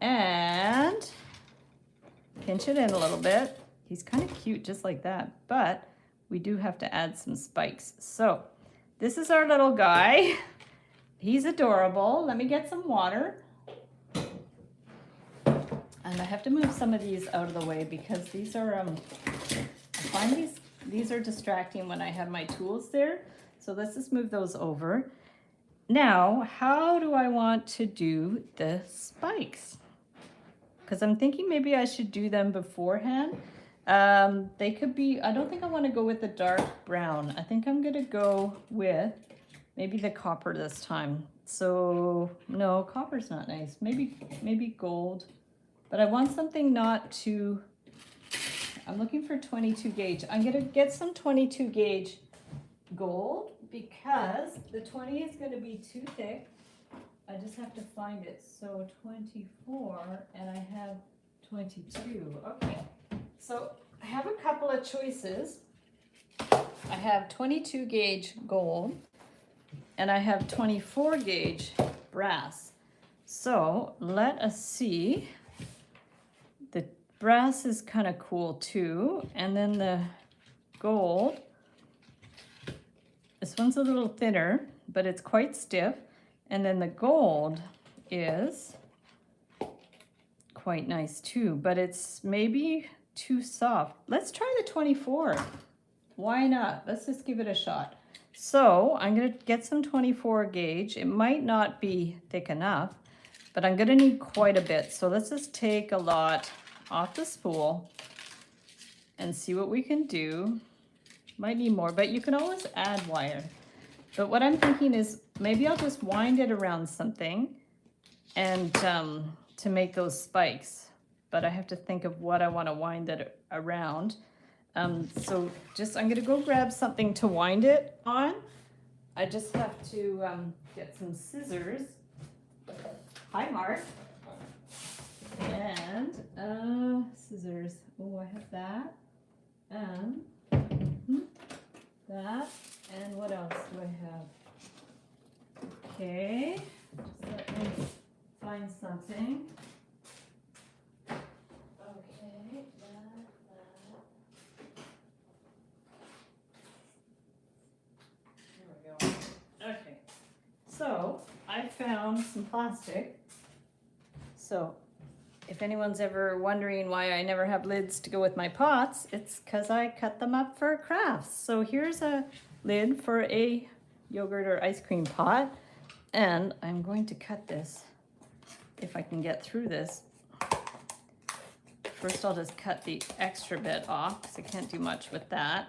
and pinch it in a little bit. He's kind of cute just like that, but we do have to add some spikes. So this is our little guy. He's adorable. Let me get some water. And I have to move some of these out of the way because these are, I find these are distracting when I have my tools there. So let's just move those over. Now, how do I want to do the spikes? Because I'm thinking maybe I should do them beforehand. They could be, I don't think I want to go with the dark brown. I think I'm going to go with maybe the copper this time. So, no, copper's not nice. Maybe gold. But I want something not too, I'm looking for 22 gauge. I'm going to get some 22 gauge gold because the 20 is going to be too thick. I just have to find it. So 24 and I have 22. Okay. So I have a couple of choices. I have 22 gauge gold and I have 24 gauge brass. So let us see. The brass is kind of cool too. And then the gold, this one's a little thinner, but it's quite stiff. And then the gold is quite nice too, but it's maybe too soft. Let's try the 24. Why not? Let's just give it a shot. So I'm going to get some 24 gauge. It might not be thick enough, but I'm going to need quite a bit. So let's just take a lot off the spool and see what we can do. Might need more, but you can always add wire. But what I'm thinking is maybe I'll just wind it around something and to make those spikes. But I have to think of what I want to wind it around. So just, I'm going to go grab something to wind it on. I just have to get some scissors. Hi, Mark. And scissors. Oh, I have that. And that. And what else do I have? Okay. Just let me find something. Okay. That. There we go. Okay. So I found some plastic. So if anyone's ever wondering why I never have lids to go with my pots, it's because I cut them up for crafts. So here's a lid for a yogurt or ice cream pot. And I'm going to cut this, if I can get through this. First I'll just cut the extra bit off, because I can't do much with that.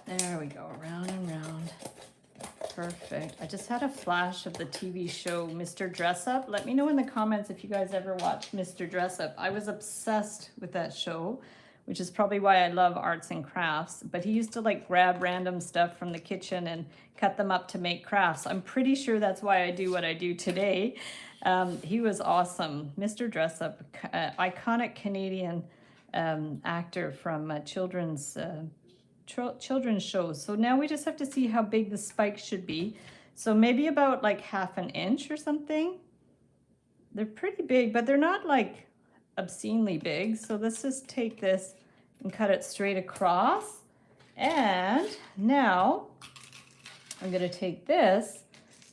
There we go, round and round. Perfect. I just had a flash of the TV show Mr. Dress Up. Let me know in the comments if you guys ever watched Mr. Dress Up. I was obsessed with that show, which is probably why I love arts and crafts. But he used to like grab random stuff from the kitchen and cut them up to make crafts. I'm pretty sure that's why I do what I do today. He was awesome. Mr. Dress Up, iconic Canadian actor from children's shows. So now we just have to see how big the spike should be. So maybe about like 1/2 inch or something. They're pretty big, but they're not like obscenely big. So let's just take this and cut it straight across. And now I'm going to take this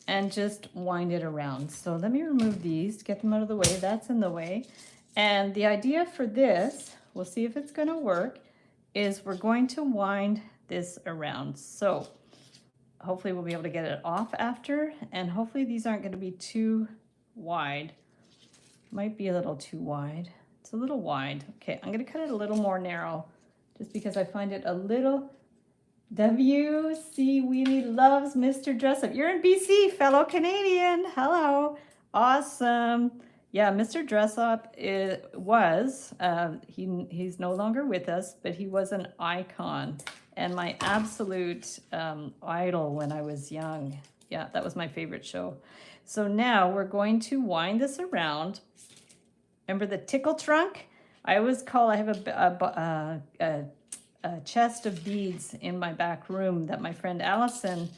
and just wind it around. So let me remove these, get them out of the way. That's in the way. And the idea for this, we'll see if it's going to work, is we're going to wind this around. So hopefully we'll be able to get it off after, and hopefully these aren't going to be too wide. Might be a little too wide. It's a little wide. Okay, I'm going to cut it a little more narrow just because I find it a little... W.C. Wheelie loves Mr. Dress Up. You're in BC, fellow Canadian. Hello. Awesome. Yeah, Mr. Dress Up was, he's no longer with us, but he was an icon and my absolute idol when I was young. Yeah, that was my favorite show. So now we're going to wind this around. Remember the tickle trunk? I always call, I have a chest of beads in my back room that my friend Allison,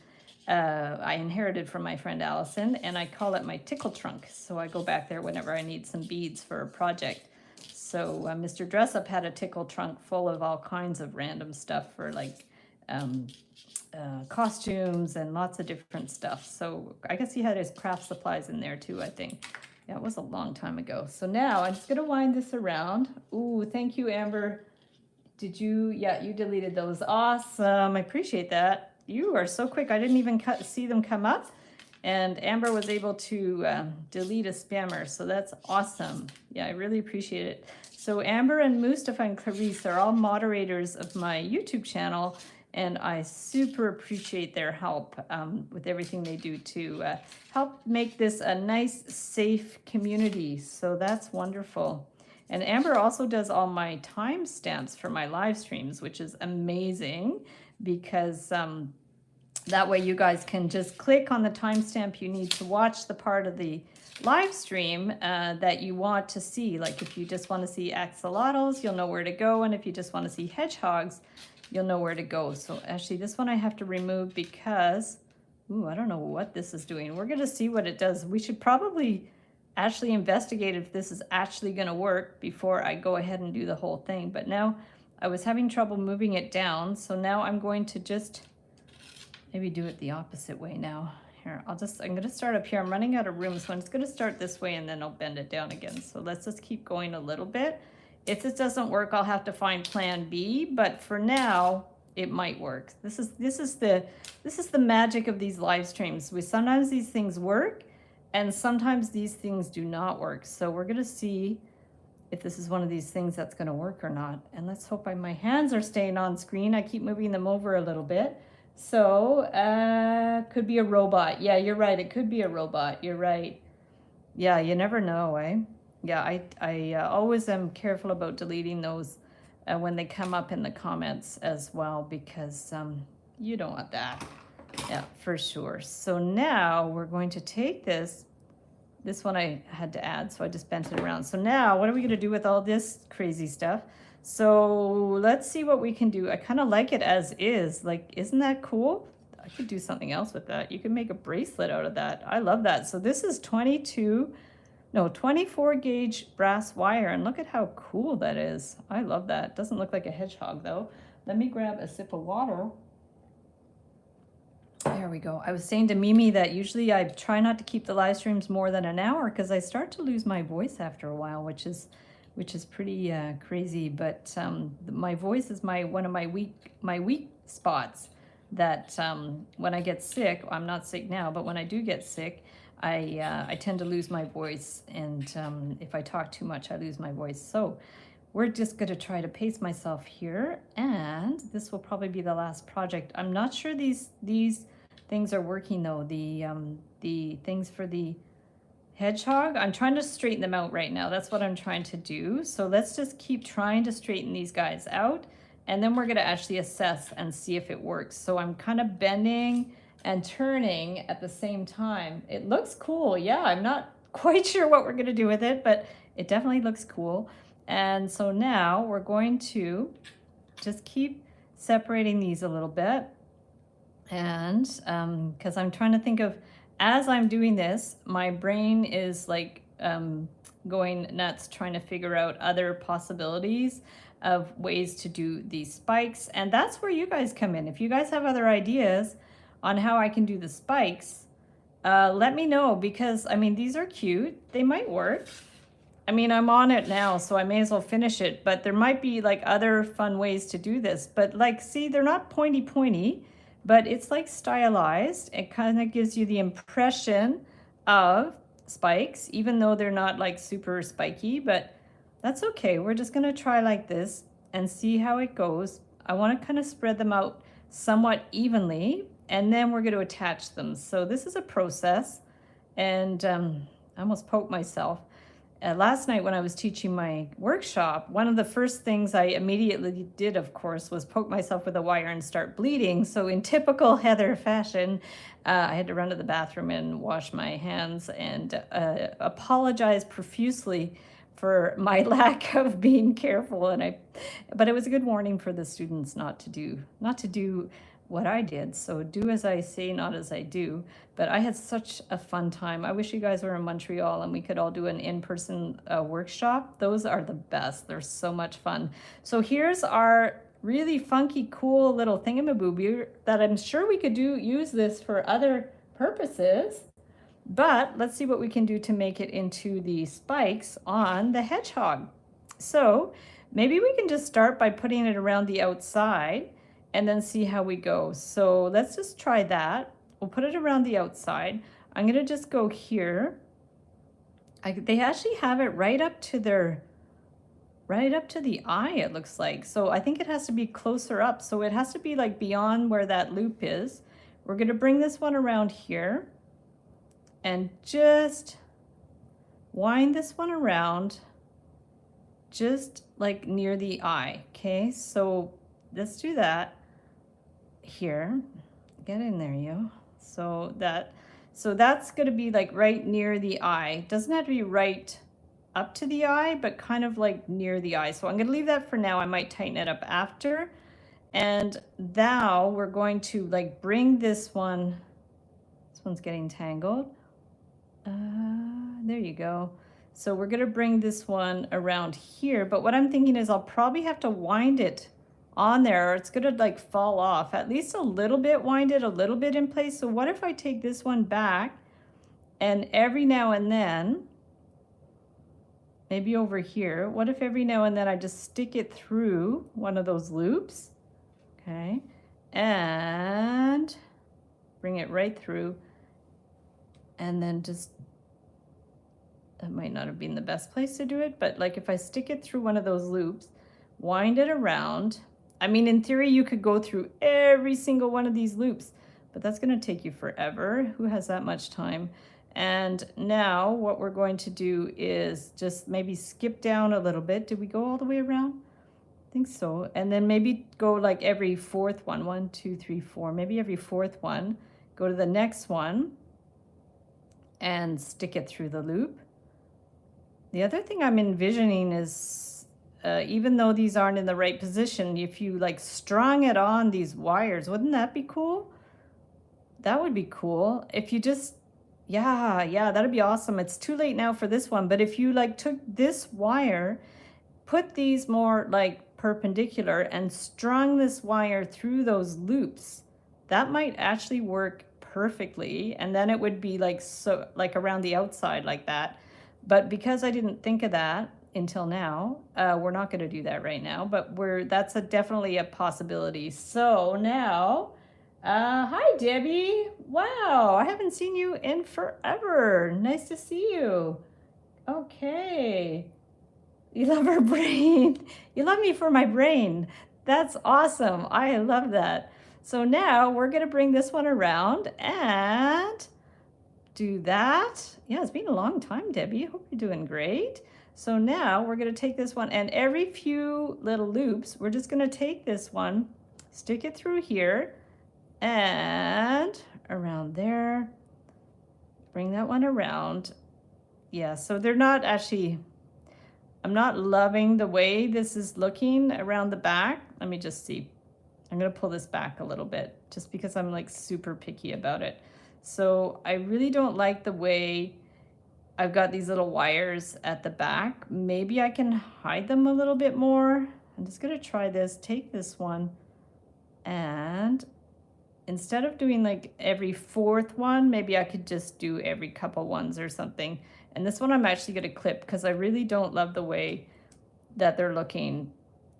I inherited from my friend Allison, and I call it my tickle trunk. So I go back there whenever I need some beads for a project. So Mr. Dress Up had a tickle trunk full of all kinds of random stuff for like costumes and lots of different stuff. So I guess he had his craft supplies in there too, I think. Yeah, it was a long time ago. So now I'm just gonna wind this around. Ooh, thank you, Amber. Did you, yeah, you deleted those. Awesome, I appreciate that. You are so quick. I didn't even see them come up. And Amber was able to delete a spammer, so that's awesome. Yeah, I really appreciate it. So Amber and Mustafa and Clarice are all moderators of my YouTube channel, and I super appreciate their help with everything they do to help make this a nice, safe community. So that's wonderful. And Amber also does all my timestamps for my live streams, which is amazing because that way you guys can just click on the timestamp you need to watch the part of the live stream that you want to see. Like if you just want to see axolotls, you'll know where to go. And if you just want to see hedgehogs, you'll know where to go. So actually this one I have to remove because, ooh, I don't know what this is doing. We're going to see what it does. We should probably actually investigate if this is actually going to work before I go ahead and do the whole thing. But now I was having trouble moving it down. So now I'm going to just maybe do it the opposite way now. Here, I'm going to start up here. I'm running out of room, so I'm just going to start this way and then I'll bend it down again. So let's just keep going a little bit. If this doesn't work, I'll have to find plan B, but for now it might work. This is the magic of these live streams. Sometimes these things work and sometimes these things do not work. So we're going to see if this is one of these things that's going to work or not. And let's hope my hands are staying on screen. I keep moving them over a little bit. So, could be a robot. Yeah, you're right. It could be a robot. You're right. Yeah, you never know, eh? Yeah, I always am careful about deleting those when they come up in the comments as well, because you don't want that. Yeah, for sure. So now we're going to take this. This one I had to add, so I just bent it around. So now what are we going to do with all this crazy stuff? So let's see what we can do. I kind of like it as is. Like, isn't that cool? I could do something else with that. You could make a bracelet out of that. I love that. So this is 24 gauge brass wire, and look at how cool that is. I love that. Doesn't look like a hedgehog though. Let me grab a sip of water. There we go. I was saying to Mimi that usually I try not to keep the live streams more than an hour because I start to lose my voice after a while, which is pretty crazy. But my voice is one of my weak spots. That when I get sick, I'm not sick now, but when I do get sick, I tend to lose my voice, and if I talk too much, I lose my voice. So we're just going to try to pace myself here, and this will probably be the last project. I'm not sure these things are working though. The things for the hedgehog, I'm trying to straighten them out right now. That's what I'm trying to do. So let's just keep trying to straighten these guys out, and then we're going to actually assess and see if it works. So I'm kind of bending and turning at the same time. It looks cool. Yeah, I'm not quite sure what we're going to do with it, but it definitely looks cool. And so now we're going to just keep separating these a little bit. And because I'm trying to think of, as I'm doing this, my brain is like going nuts trying to figure out other possibilities of ways to do these spikes. And that's where you guys come in. If you guys have other ideas on how I can do the spikes, let me know, because I mean, these are cute. They might work. I mean, I'm on it now, so I may as well finish it, but there might be like other fun ways to do this. But like, see, they're not pointy, but it's like stylized. It kind of gives you the impression of spikes, even though they're not like super spiky, but that's okay. We're just gonna try like this and see how it goes. I wanna kind of spread them out somewhat evenly, and then we're gonna attach them. So this is a process, and I almost poked myself. Last night when I was teaching my workshop, one of the first things I immediately did, of course, was poke myself with a wire and start bleeding. So in typical Heather fashion, I had to run to the bathroom and wash my hands and apologize profusely for my lack of being careful. But it was a good warning for the students not to do what I did. So do as I say, not as I do. But I had such a fun time. I wish you guys were in Montreal and we could all do an in-person workshop. Those are the best. They're so much fun. So here's our really funky, cool little thingamaboob that I'm sure we could use this for other purposes. But let's see what we can do to make it into the spikes on the hedgehog. So maybe we can just start by putting it around the outside and then see how we go. So let's just try that. We'll put it around the outside. I'm gonna just go here. They actually have it right up to the eye, it looks like. So I think it has to be closer up. So it has to be like beyond where that loop is. We're gonna bring this one around here and just wind this one around just like near the eye, okay? So let's do that here. Get in there, you. So that's gonna be like right near the eye. Doesn't have to be right up to the eye, but kind of like near the eye. So I'm gonna leave that for now. I might tighten it up after. And now we're going to like bring this one's getting tangled. There you go. So we're gonna bring this one around here, but what I'm thinking is I'll probably have to wind it on there, or it's gonna like fall off. At least a little bit, wind it a little bit in place. So what if I take this one back, and every now and then, maybe over here, what if every now and then I just stick it through one of those loops, okay, and bring it right through, and then just that might not have been the best place to do it, but like if I stick it through one of those loops, wind it around. I mean, in theory, you could go through every single one of these loops, but that's going to take you forever. Who has that much time? And now what we're going to do is just maybe skip down a little bit. Did we go all the way around? I think so. And then maybe go like every fourth one. 1, 2, 3, 4. Maybe every fourth one. Go to the next one and stick it through the loop. The other thing I'm envisioning is, even though these aren't in the right position, if you like strung it on these wires, wouldn't that be cool? That would be cool. If you just, yeah, that'd be awesome. It's too late now for this one, but if you like took this wire, put these more like perpendicular and strung this wire through those loops, that might actually work perfectly. And then it would be like, so like around the outside like that. But because I didn't think of that until now, we're not going to do that right now, but that's definitely a possibility. So now, hi Debbie. Wow, I haven't seen you in forever. Nice to see you. Okay. You love her brain. You love me for my brain. That's awesome. I love that. So now we're going to bring this one around and do that. Yeah, it's been a long time, Debbie. Hope you're doing great. So now we're going to take this one, and every few little loops, we're just going to take this one, stick it through here and around there. Bring that one around. Yeah, so they're not actually, I'm not loving the way this is looking around the back. Let me just see. I'm going to pull this back a little bit just because I'm like super picky about it. So I really don't like the way I've got these little wires at the back. Maybe I can hide them a little bit more. I'm just going to try this. Take this one, and instead of doing like every fourth one, maybe I could just do every couple ones or something. And this one I'm actually going to clip because I really don't love the way that they're looking,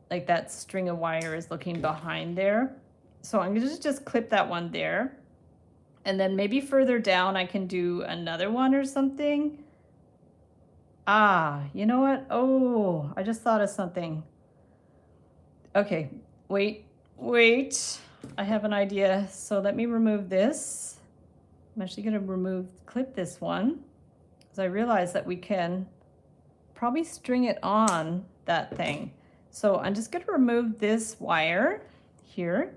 like that string of wire is looking behind there. So I'm going to just clip that one there. And then maybe further down I can do another one or something. Ah, you know what? Oh, I just thought of something. Okay, wait. I have an idea. So let me remove this. I'm actually going to clip this one, because I realize that we can probably string it on that thing. So I'm just going to remove this wire here,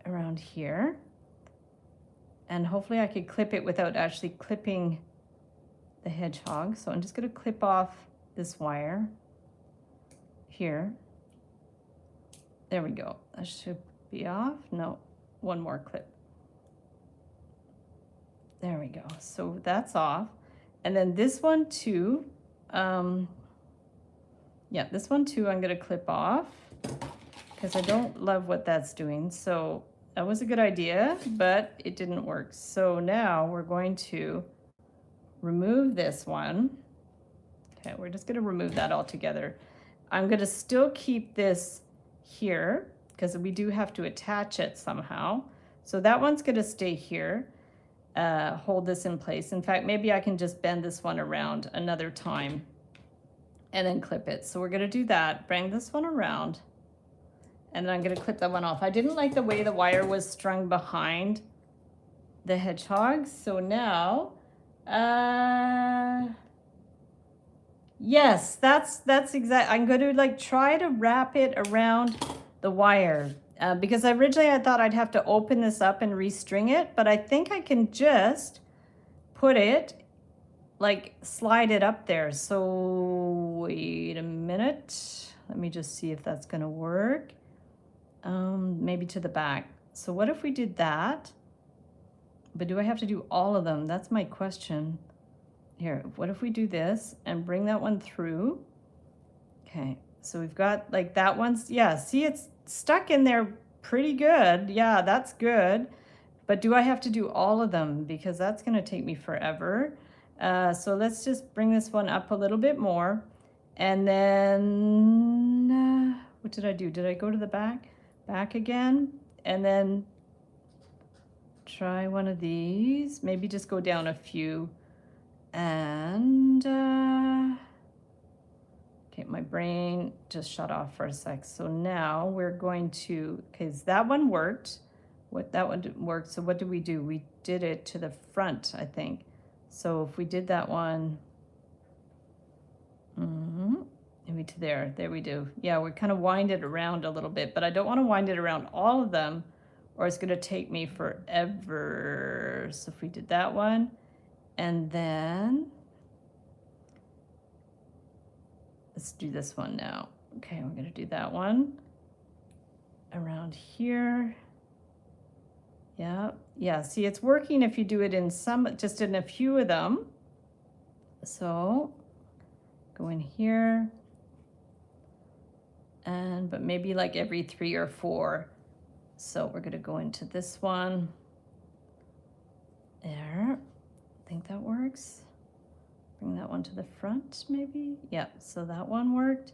around here, and hopefully I could clip it without actually clipping the hedgehog. So I'm just going to clip off this wire here. There we go. That should be off. No, one more clip. There we go. So that's off. And then this one too, yeah, this one too I'm going to clip off because I don't love what that's doing. So that was a good idea, but it didn't work. So now we're going to remove this one. Okay, we're just going to remove that altogether. I'm going to still keep this here because we do have to attach it somehow. So that one's going to stay here, hold this in place. In fact, maybe I can just bend this one around another time and then clip it. So we're going to do that, bring this one around, and then I'm going to clip that one off. I didn't like the way the wire was strung behind the hedgehog. So now, yes, that's exact. I'm going to like try to wrap it around the wire because originally I thought I'd have to open this up and restring it, but I think I can just put it, like slide it up there. So wait a minute. Let me just see if that's going to work. Maybe to the back. So what if we did that? But do I have to do all of them? That's my question. Here, what if we do this and bring that one through? Okay, so we've got like that one's, yeah, see it's stuck in there pretty good. Yeah, that's good. But do I have to do all of them? Because that's going to take me forever. So let's just bring this one up a little bit more. And then, what did I do? Did I go to the back again? And then try one of these. Maybe just go down a few And okay, my brain just shut off for a sec. So now we're going to, okay, so that one worked. That one worked. So what did we do? We did it to the front, I think. So if we did that one, maybe to there we do. Yeah, we kind of wind it around a little bit, but I don't want to wind it around all of them or it's going to take me forever. So if we did that one, and then let's do this one now. Okay, we're going to do that one around here. Yeah, see, it's working if you do it in just in a few of them. So go in here, but maybe like every 3 or 4. So we're gonna go into this one. There, I think that works. Bring that one to the front, maybe. Yeah, so that one worked.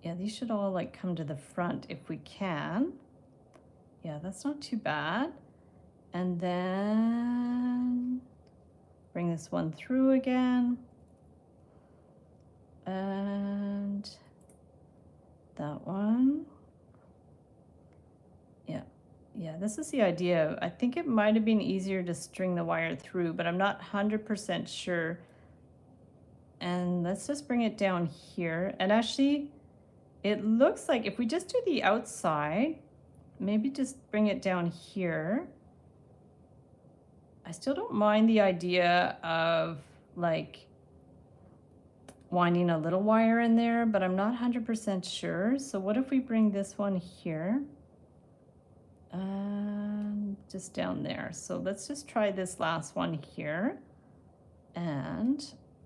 Yeah, these should all like come to the front if we can. Yeah, that's not too bad. And then bring this one through again. And that one. Yeah, this is the idea. I think it might have been easier to string the wire through, but I'm not 100% sure. And let's just bring it down here. And actually, it looks like if we just do the outside, maybe just bring it down here. I still don't mind the idea of like winding a little wire in there, but I'm not 100% sure. So what if we bring this one here and just down there? So let's just try this last one here. And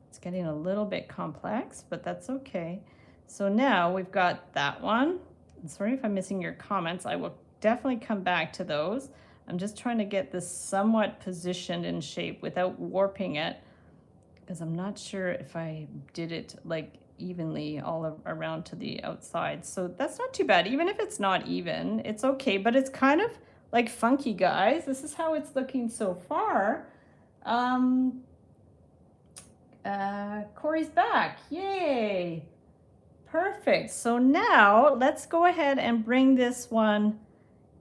it's getting a little bit complex, but that's okay. So now we've got that one. I'm sorry if I'm missing your comments. I will definitely come back to those. I'm just trying to get this somewhat positioned in shape without warping it, because I'm not sure if I did it like evenly all around to the outside. So that's not too bad. Even if it's not even, it's okay, but it's kind of like funky, guys. This is how it's looking so far. Corey's back. Yay. Perfect. So now let's go ahead and bring this one.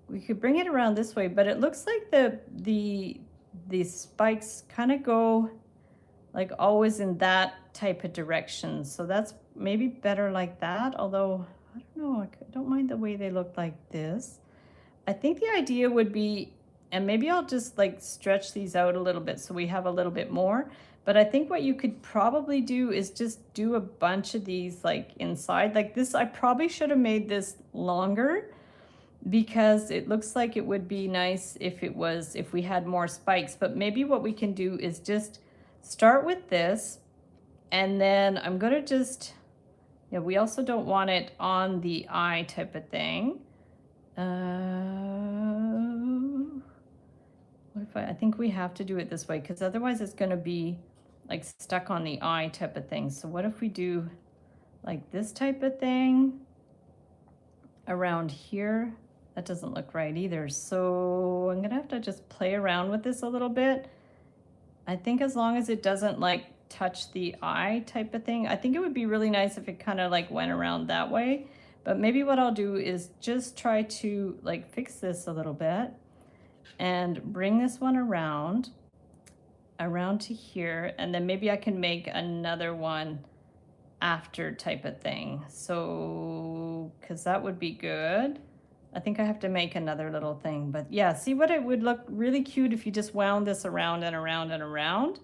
We could bring it around this way, but it looks like the spikes kind of go like always in that type of direction. So that's maybe better like that. Although, I don't know, I don't mind the way they look like this. I think the idea would be, and maybe I'll just like stretch these out a little bit so we have a little bit more. But I think what you could probably do is just do a bunch of these like inside. Like this, I probably should have made this longer, because it looks like it would be nice if we had more spikes. But maybe what we can do is just start with this, and then I'm gonna just, yeah, we also don't want it on the eye type of thing. What if I think we have to do it this way, because otherwise it's gonna be like stuck on the eye type of thing. So what if we do like this type of thing around here? That doesn't look right either. So I'm gonna have to just play around with this a little bit. I think as long as it doesn't like touch the eye type of thing, I think it would be really nice if it kind of like went around that way. But maybe what I'll do is just try to like fix this a little bit and bring this one around to here. And then maybe I can make another one after type of thing. So, because that would be good. I think I have to make another little thing, but yeah, see what it would look really cute if you just wound this around and around and around.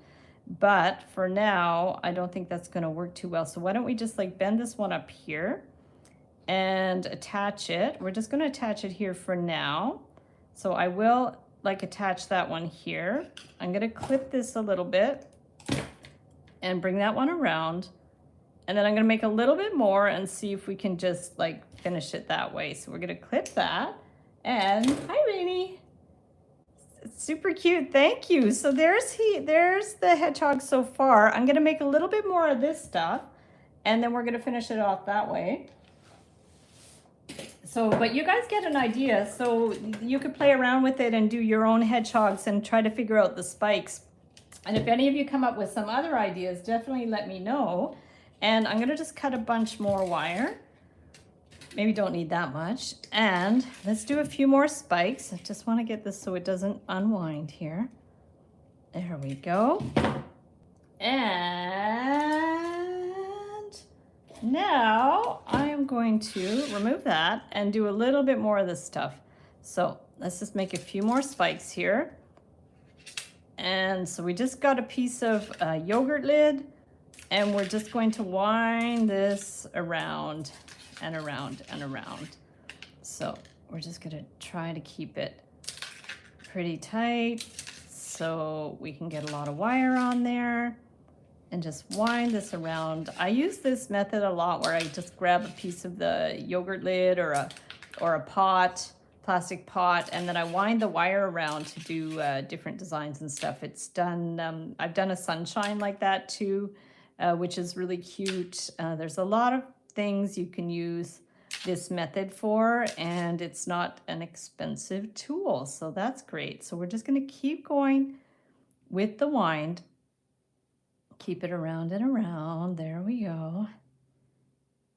But for now, I don't think that's gonna work too well. So why don't we just like bend this one up here and attach it. We're just gonna attach it here for now. So I will like attach that one here. I'm gonna clip this a little bit and bring that one around. And then I'm gonna make a little bit more and see if we can just like finish it that way. So we're gonna clip that. And hi, Rainy. It's super cute, thank you. So there's the hedgehog so far. I'm gonna make a little bit more of this stuff, and then we're gonna finish it off that way. So, but you guys get an idea. So you could play around with it and do your own hedgehogs and try to figure out the spikes. And if any of you come up with some other ideas, definitely let me know. And I'm gonna just cut a bunch more wire. Maybe don't need that much. And let's do a few more spikes. I just wanna get this so it doesn't unwind here. There we go. And now I am going to remove that and do a little bit more of this stuff. So let's just make a few more spikes here. And so we just got a piece of yogurt lid, and we're just going to wind this around and around and around. So we're just gonna try to keep it pretty tight so we can get a lot of wire on there, and just wind this around. I use this method a lot where I just grab a piece of the yogurt lid or a pot, plastic pot, and then I wind the wire around to do different designs and stuff. It's done, I've done a sunshine like that too, which is really cute. There's a lot of things you can use this method for, and it's not an expensive tool, so that's great. So we're just going to keep going with the wind. Keep it around and around. There we go.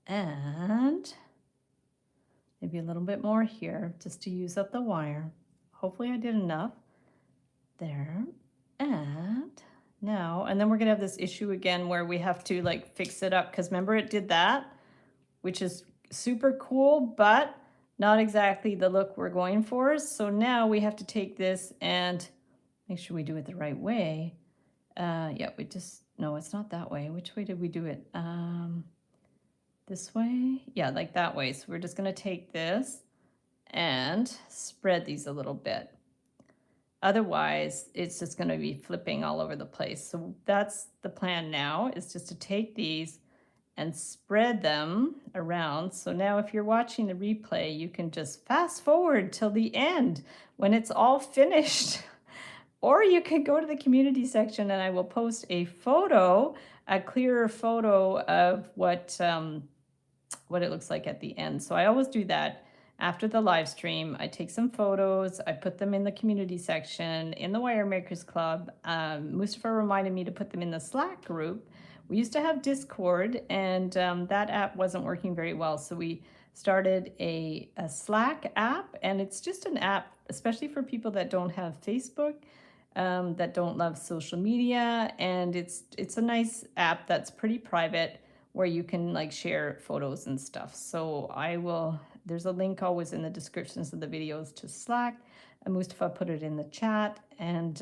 And maybe a little bit more here just to use up the wire. Hopefully I did enough. There. And now, and then we're gonna have this issue again where we have to like fix it up, because remember it did that, which is super cool, but not exactly the look we're going for. So now we have to take this and make sure we do it the right way. Yeah, we just, no, it's not that way. Which way did we do it? This way? Yeah, like that way. So we're just gonna take this and spread these a little bit. Otherwise, it's just gonna be flipping all over the place. So that's the plan now, is just to take these and spread them around. So now if you're watching the replay, you can just fast forward till the end when it's all finished. Or you can go to the community section and I will post a photo, a clearer photo of what it looks like at the end. So I always do that after the live stream. I take some photos, I put them in the community section, in the Wire Makers Club. Mustafa reminded me to put them in the Slack group. We used to have Discord, and that app wasn't working very well. So we started a Slack app, and it's just an app, especially for people that don't have Facebook, that don't love social media. And it's a nice app that's pretty private, where you can like share photos and stuff. So there's a link always in the descriptions of the videos to Slack. And Mustafa put it in the chat. And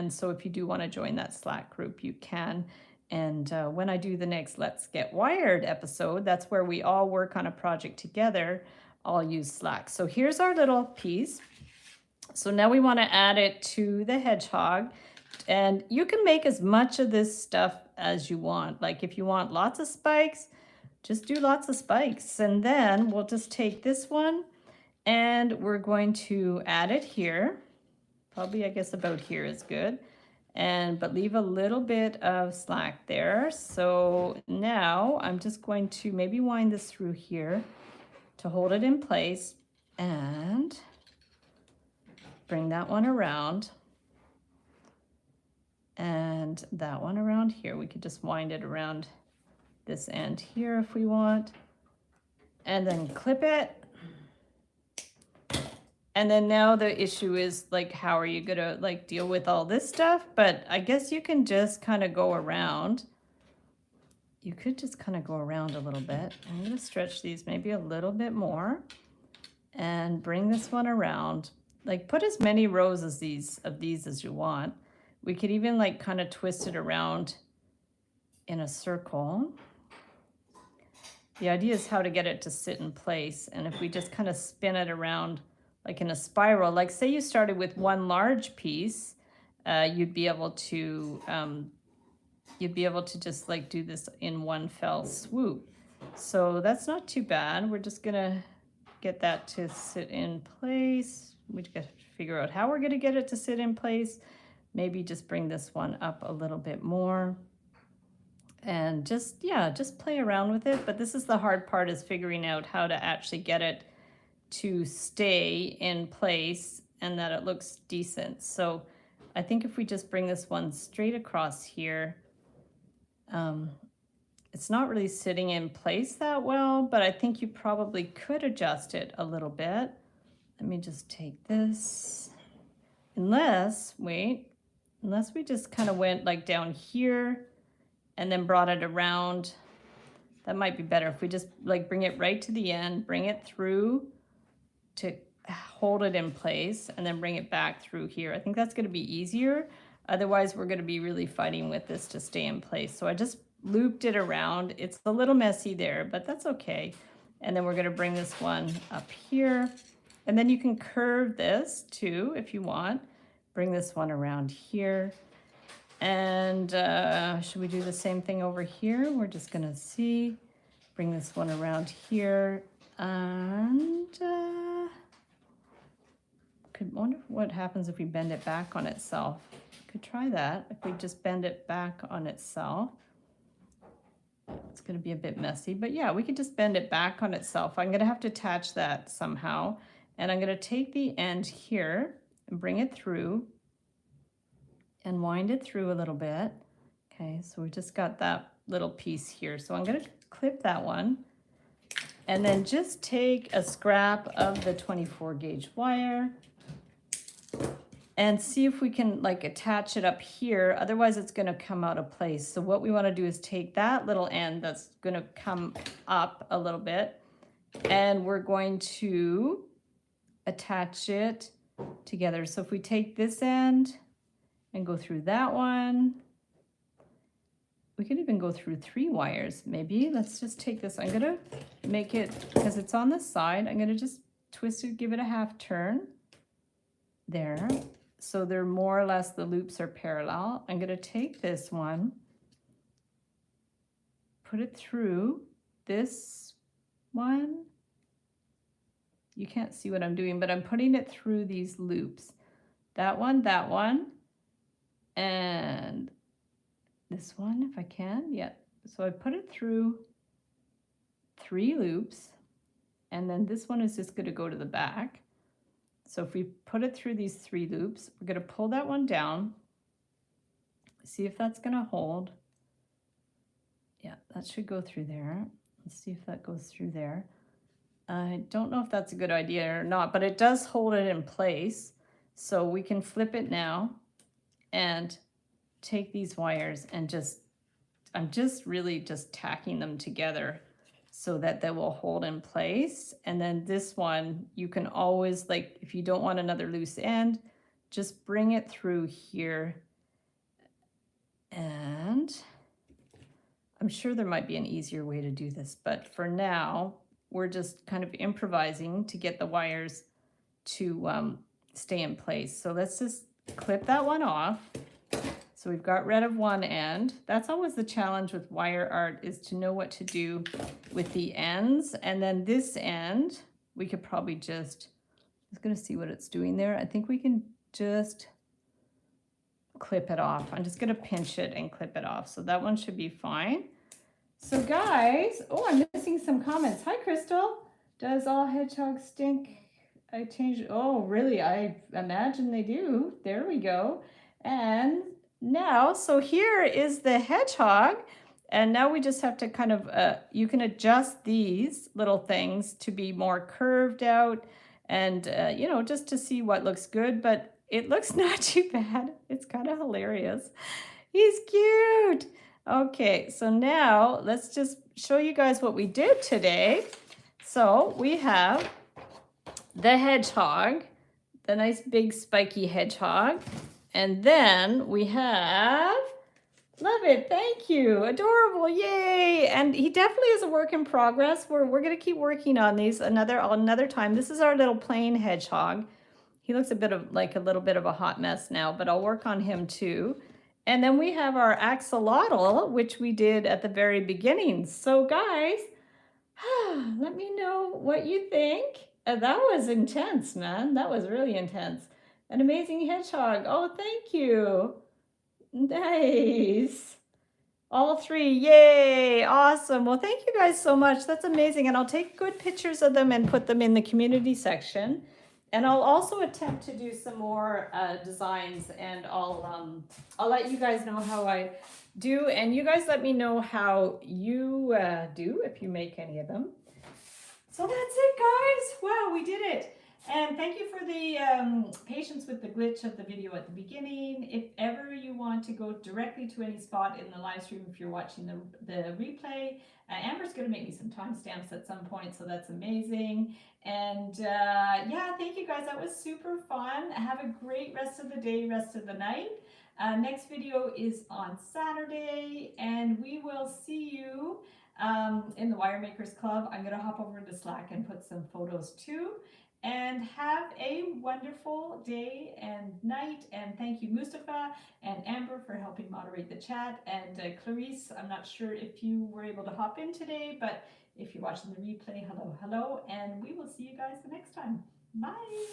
so if you do want to join that Slack group, you can. And when I do the next Let's Get Wired episode, that's where we all work on a project together. I'll use Slack. So here's our little piece. So now we want to add it to the hedgehog. And you can make as much of this stuff as you want. Like if you want lots of spikes, just do lots of spikes. And then we'll just take this one and we're going to add it here. Probably, I guess about here is good. But leave a little bit of slack there. So now I'm just going to maybe wind this through here to hold it in place and bring that one around. And that one around here. We could just wind it around this end here if we want. And then clip it. And then now the issue is like, how are you gonna like deal with all this stuff? But I guess you can just kind of go around. You could just kind of go around a little bit. I'm gonna stretch these maybe a little bit more and bring this one around. Like put as many rows as these as you want. We could even like kind of twist it around in a circle. The idea is how to get it to sit in place. And if we just kind of spin it around like in a spiral, like say you started with one large piece, you'd be able to just like do this in one fell swoop. So that's not too bad. We're just gonna get that to sit in place. We just got to figure out how we're gonna get it to sit in place. Maybe just bring this one up a little bit more. And just play around with it. But this is the hard part, is figuring out how to actually get it to stay in place and that it looks decent. So I think if we just bring this one straight across here, it's not really sitting in place that well, but I think you probably could adjust it a little bit. Let me just take this. Unless we just kind of went like down here and then brought it around. That might be better if we just like bring it right to the end, bring it through to hold it in place, and then bring it back through here. I think that's going to be easier. Otherwise, we're going to be really fighting with this to stay in place. So I just looped it around. It's a little messy there, but that's okay. And then we're going to bring this one up here. And then you can curve this too if you want. Bring this one around here. And should we do the same thing over here? We're just going to see. Bring this one around here. And could wonder what happens if we bend it back on itself. Could try that if we just bend it back on itself. It's going to be a bit messy, but yeah, we could just bend it back on itself. I'm going to have to attach that somehow. And I'm going to take the end here and bring it through and wind it through a little bit. Okay, so we just got that little piece here. So I'm going to clip that one and then just take a scrap of the 24 gauge wire and see if we can like attach it up here. Otherwise it's going to come out of place. So what we want to do is take that little end that's going to come up a little bit, and we're going to attach it together. So if we take this end and go through that one, we could even go through 3 wires maybe. Let's just take this. I'm going to make it, because it's on the side, I'm going to just twist it, give it a half turn there. So they're more or less, the loops are parallel. I'm going to take this one, put it through this one. You can't see what I'm doing, but I'm putting it through these loops. That one, and this one, if I can. Yeah. So I put it through 3 loops, and then this one is just going to go to the back. So if we put it through these 3 loops, we're going to pull that one down, see if that's going to hold. Yeah, that should go through there. Let's see if that goes through there. I don't know if that's a good idea or not, but it does hold it in place. So we can flip it now and take these wires and I'm just really just tacking them together so that they will hold in place. And then this one, you can always, like, if you don't want another loose end, just bring it through here. And I'm sure there might be an easier way to do this, but for now, we're just kind of improvising to get the wires to stay in place. So let's just clip that one off. So we've got rid of one end. That's always the challenge with wire art, is to know what to do with the ends. And then this end, we could probably just, I was gonna see what it's doing there. I think we can just clip it off. I'm just gonna pinch it and clip it off. So that one should be fine. So guys, oh, I'm missing some comments. Hi, Crystal. Does all hedgehogs stink? I changed, oh, really? I imagine they do. There we go. And now, so here is the hedgehog. And now we just have to kind of, you can adjust these little things to be more curved out and, you know, just to see what looks good, but it looks not too bad. It's kind of hilarious. He's cute. Okay, so now let's just show you guys what we did today. So we have the hedgehog, the nice big spiky hedgehog. And then we have, love it, thank you, adorable, yay. And he definitely is a work in progress. We're gonna keep working on these another time. This is our little plain hedgehog. He looks a little bit of a hot mess now, but I'll work on him too. And then we have our axolotl, which we did at the very beginning. So guys, let me know what you think. That was intense, man. That was really intense. An amazing hedgehog. Oh, thank you. Nice. All 3, yay, awesome. Well, thank you guys so much. That's amazing. And I'll take good pictures of them and put them in the community section. And I'll also attempt to do some more designs, and I'll let you guys know how I do, and you guys let me know how you do if you make any of them. So that's it, guys. Wow, we did it. And thank you for the patience with the glitch of the video at the beginning. If ever you want to go directly to any spot in the live stream, if you're watching the replay, Amber's going to make me some timestamps at some point, so that's amazing. And yeah, thank you guys. That was super fun. Have a great rest of the day, rest of the night. Next video is on Saturday, and we will see you in the Wire Makers Club. I'm going to hop over to Slack and put some photos too. And have a wonderful day and night. And thank you, Mustafa and Amber, for helping moderate the chat. And Clarice, I'm not sure if you were able to hop in today, but if you're watching the replay, hello, hello. And we will see you guys the next time. Bye.